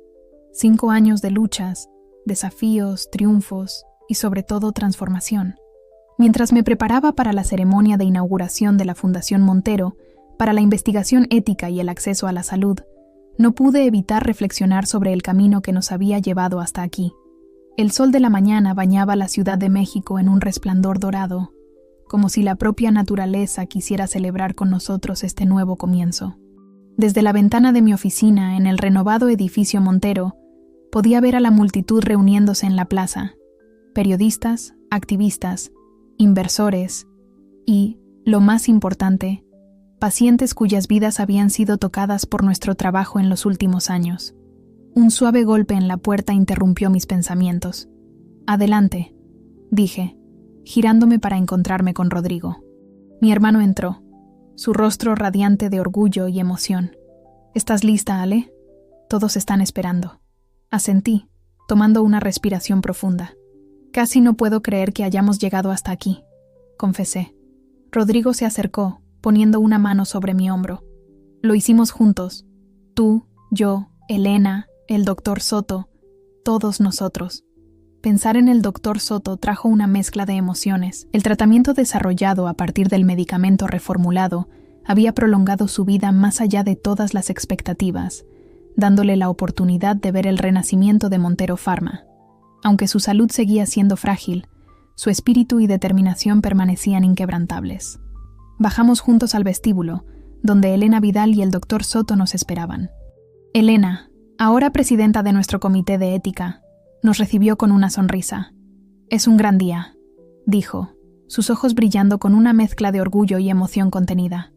5 años de luchas, desafíos, triunfos y sobre todo transformación. Mientras me preparaba para la ceremonia de inauguración de la Fundación Montero, para la investigación ética y el acceso a la salud, no pude evitar reflexionar sobre el camino que nos había llevado hasta aquí. El sol de la mañana bañaba la Ciudad de México en un resplandor dorado, como si la propia naturaleza quisiera celebrar con nosotros este nuevo comienzo. Desde la ventana de mi oficina, en el renovado edificio Montero, podía ver a la multitud reuniéndose en la plaza, periodistas, activistas, inversores y, lo más importante, pacientes cuyas vidas habían sido tocadas por nuestro trabajo en los últimos años. Un suave golpe en la puerta interrumpió mis pensamientos. «Adelante», dije, girándome para encontrarme con Rodrigo. Mi hermano entró, su rostro radiante de orgullo y emoción. «¿Estás lista, Ale? Todos están esperando». Asentí, tomando una respiración profunda. «Casi no puedo creer que hayamos llegado hasta aquí», confesé. Rodrigo se acercó, poniendo una mano sobre mi hombro. «Lo hicimos juntos. Tú, yo, Elena, el Dr. Soto, todos nosotros. Pensar en el Dr. Soto trajo una mezcla de emociones. El tratamiento desarrollado a partir del medicamento reformulado había prolongado su vida más allá de todas las expectativas, dándole la oportunidad de ver el renacimiento de Montero Pharma. Aunque su salud seguía siendo frágil, su espíritu y determinación permanecían inquebrantables. Bajamos juntos al vestíbulo, donde Elena Vidal y el Dr. Soto nos esperaban. Elena, ahora presidenta de nuestro comité de ética, nos recibió con una sonrisa. «Es un gran día», dijo, sus ojos brillando con una mezcla de orgullo y emoción contenida.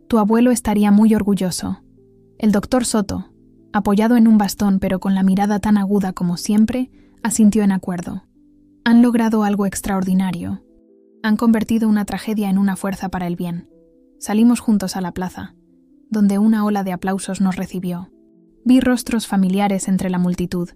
«Tu abuelo estaría muy orgulloso». El Dr. Soto, apoyado en un bastón pero con la mirada tan aguda como siempre, asintió en acuerdo. «Han logrado algo extraordinario. Han convertido una tragedia en una fuerza para el bien». Salimos juntos a la plaza, donde una ola de aplausos nos recibió. Vi rostros familiares entre la multitud,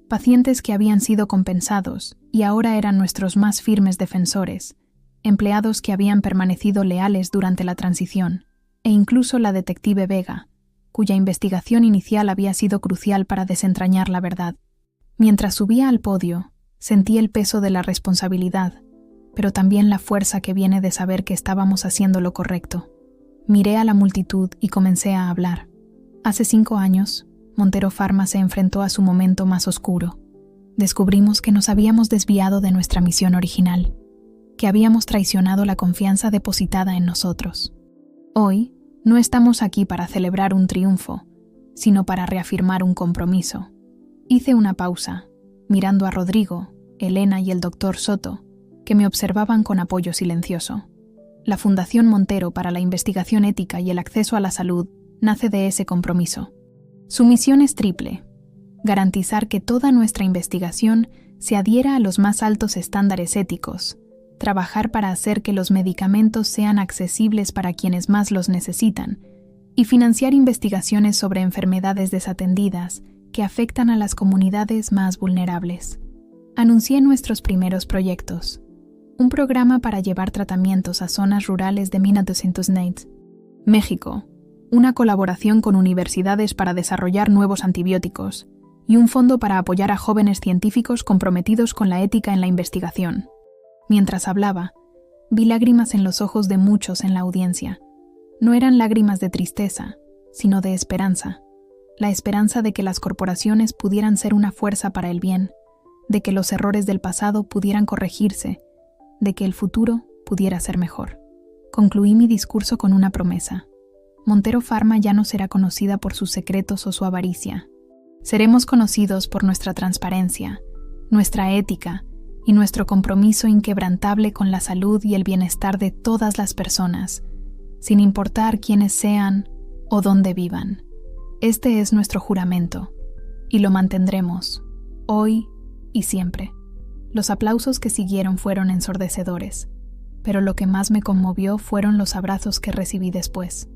pacientes que habían sido compensados y ahora eran nuestros más firmes defensores, empleados que habían permanecido leales durante la transición, e incluso la detective Vega, cuya investigación inicial había sido crucial para desentrañar la verdad. Mientras subía al podio, sentí el peso de la responsabilidad, pero también la fuerza que viene de saber que estábamos haciendo lo correcto. Miré a la multitud y comencé a hablar. Hace 5 años, Montero Pharma se enfrentó a su momento más oscuro. Descubrimos que nos habíamos desviado de nuestra misión original, que habíamos traicionado la confianza depositada en nosotros. Hoy, no estamos aquí para celebrar un triunfo, sino para reafirmar un compromiso. Hice una pausa, mirando a Rodrigo, Elena y el Dr. Soto, que me observaban con apoyo silencioso. La Fundación Montero para la Investigación Ética y el Acceso a la Salud nace de ese compromiso. Su misión es triple: garantizar que toda nuestra investigación se adhiera a los más altos estándares éticos, trabajar para hacer que los medicamentos sean accesibles para quienes más los necesitan, y financiar investigaciones sobre enfermedades desatendidas que afectan a las comunidades más vulnerables. Anuncié nuestros primeros proyectos: un programa para llevar tratamientos a zonas rurales de Minatos-Nate, México, una colaboración con universidades para desarrollar nuevos antibióticos, y un fondo para apoyar a jóvenes científicos comprometidos con la ética en la investigación. Mientras hablaba, vi lágrimas en los ojos de muchos en la audiencia. No eran lágrimas de tristeza, sino de esperanza. La esperanza de que las corporaciones pudieran ser una fuerza para el bien, de que los errores del pasado pudieran corregirse, de que el futuro pudiera ser mejor. Concluí mi discurso con una promesa: Montero Pharma ya no será conocida por sus secretos o su avaricia. Seremos conocidos por nuestra transparencia, nuestra ética y nuestro compromiso inquebrantable con la salud y el bienestar de todas las personas, sin importar quiénes sean o dónde vivan. Este es nuestro juramento, y lo mantendremos, hoy y siempre. Los aplausos que siguieron fueron ensordecedores, pero lo que más me conmovió fueron los abrazos que recibí después,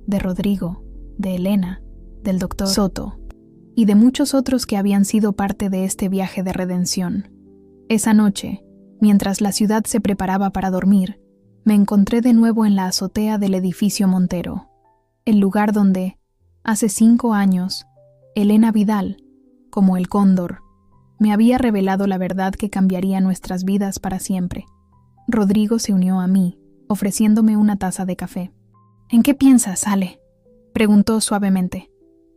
de Rodrigo, de Elena, del Dr. Soto, y de muchos otros que habían sido parte de este viaje de redención. Esa noche, mientras la ciudad se preparaba para dormir, me encontré de nuevo en la azotea del edificio Montero, el lugar donde, hace 5 años, Elena Vidal, como el cóndor, me había revelado la verdad que cambiaría nuestras vidas para siempre. Rodrigo se unió a mí, ofreciéndome una taza de café. «¿En qué piensas, Ale?», preguntó suavemente.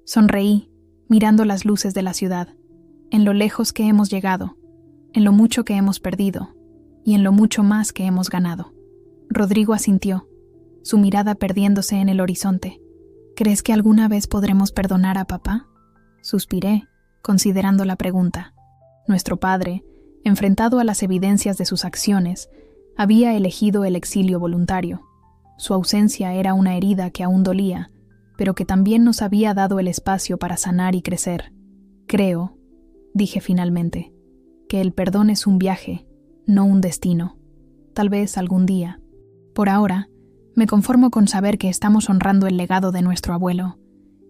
Sonreí, mirando las luces de la ciudad, en lo lejos que hemos llegado, en lo mucho que hemos perdido y en lo mucho más que hemos ganado. Rodrigo asintió, su mirada perdiéndose en el horizonte. «¿Crees que alguna vez podremos perdonar a papá?», suspiré, considerando la pregunta. Nuestro padre, enfrentado a las evidencias de sus acciones, había elegido el exilio voluntario. Su ausencia era una herida que aún dolía, pero que también nos había dado el espacio para sanar y crecer. «Creo», dije finalmente, «que el perdón es un viaje, no un destino. Tal vez algún día. Por ahora, me conformo con saber que estamos honrando el legado de nuestro abuelo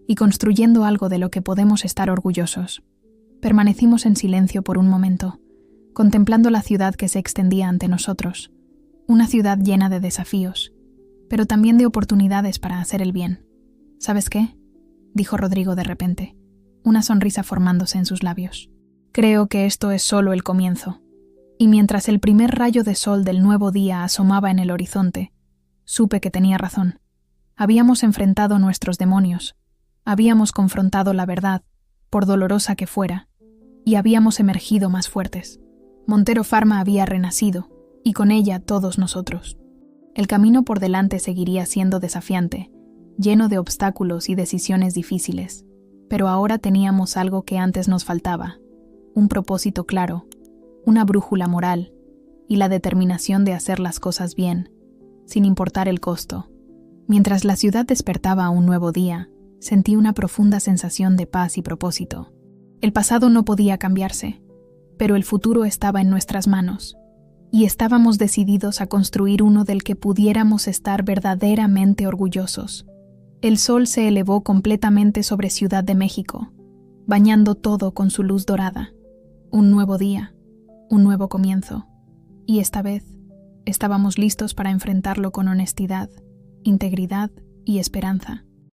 y construyendo algo de lo que podemos estar orgullosos». Permanecimos en silencio por un momento, contemplando la ciudad que se extendía ante nosotros. Una ciudad llena de desafíos, pero también de oportunidades para hacer el bien. «¿Sabes qué?», dijo Rodrigo de repente, una sonrisa formándose en sus labios. Creo que esto es solo el comienzo. Y mientras el primer rayo de sol del nuevo día asomaba en el horizonte, supe que tenía razón. Habíamos enfrentado nuestros demonios, habíamos confrontado la verdad, por dolorosa que fuera, y habíamos emergido más fuertes. Montero Pharma había renacido, y con ella todos nosotros. El camino por delante seguiría siendo desafiante, lleno de obstáculos y decisiones difíciles, pero ahora teníamos algo que antes nos faltaba, un propósito claro, una brújula moral y la determinación de hacer las cosas bien, sin importar el costo. Mientras la ciudad despertaba a un nuevo día, sentí una profunda sensación de paz y propósito. El pasado no podía cambiarse, pero el futuro estaba en nuestras manos, y estábamos decididos a construir uno del que pudiéramos estar verdaderamente orgullosos. El sol se elevó completamente sobre Ciudad de México, bañando todo con su luz dorada. Un nuevo día, un nuevo comienzo, y esta vez estábamos listos para enfrentarlo con honestidad, integridad y esperanza.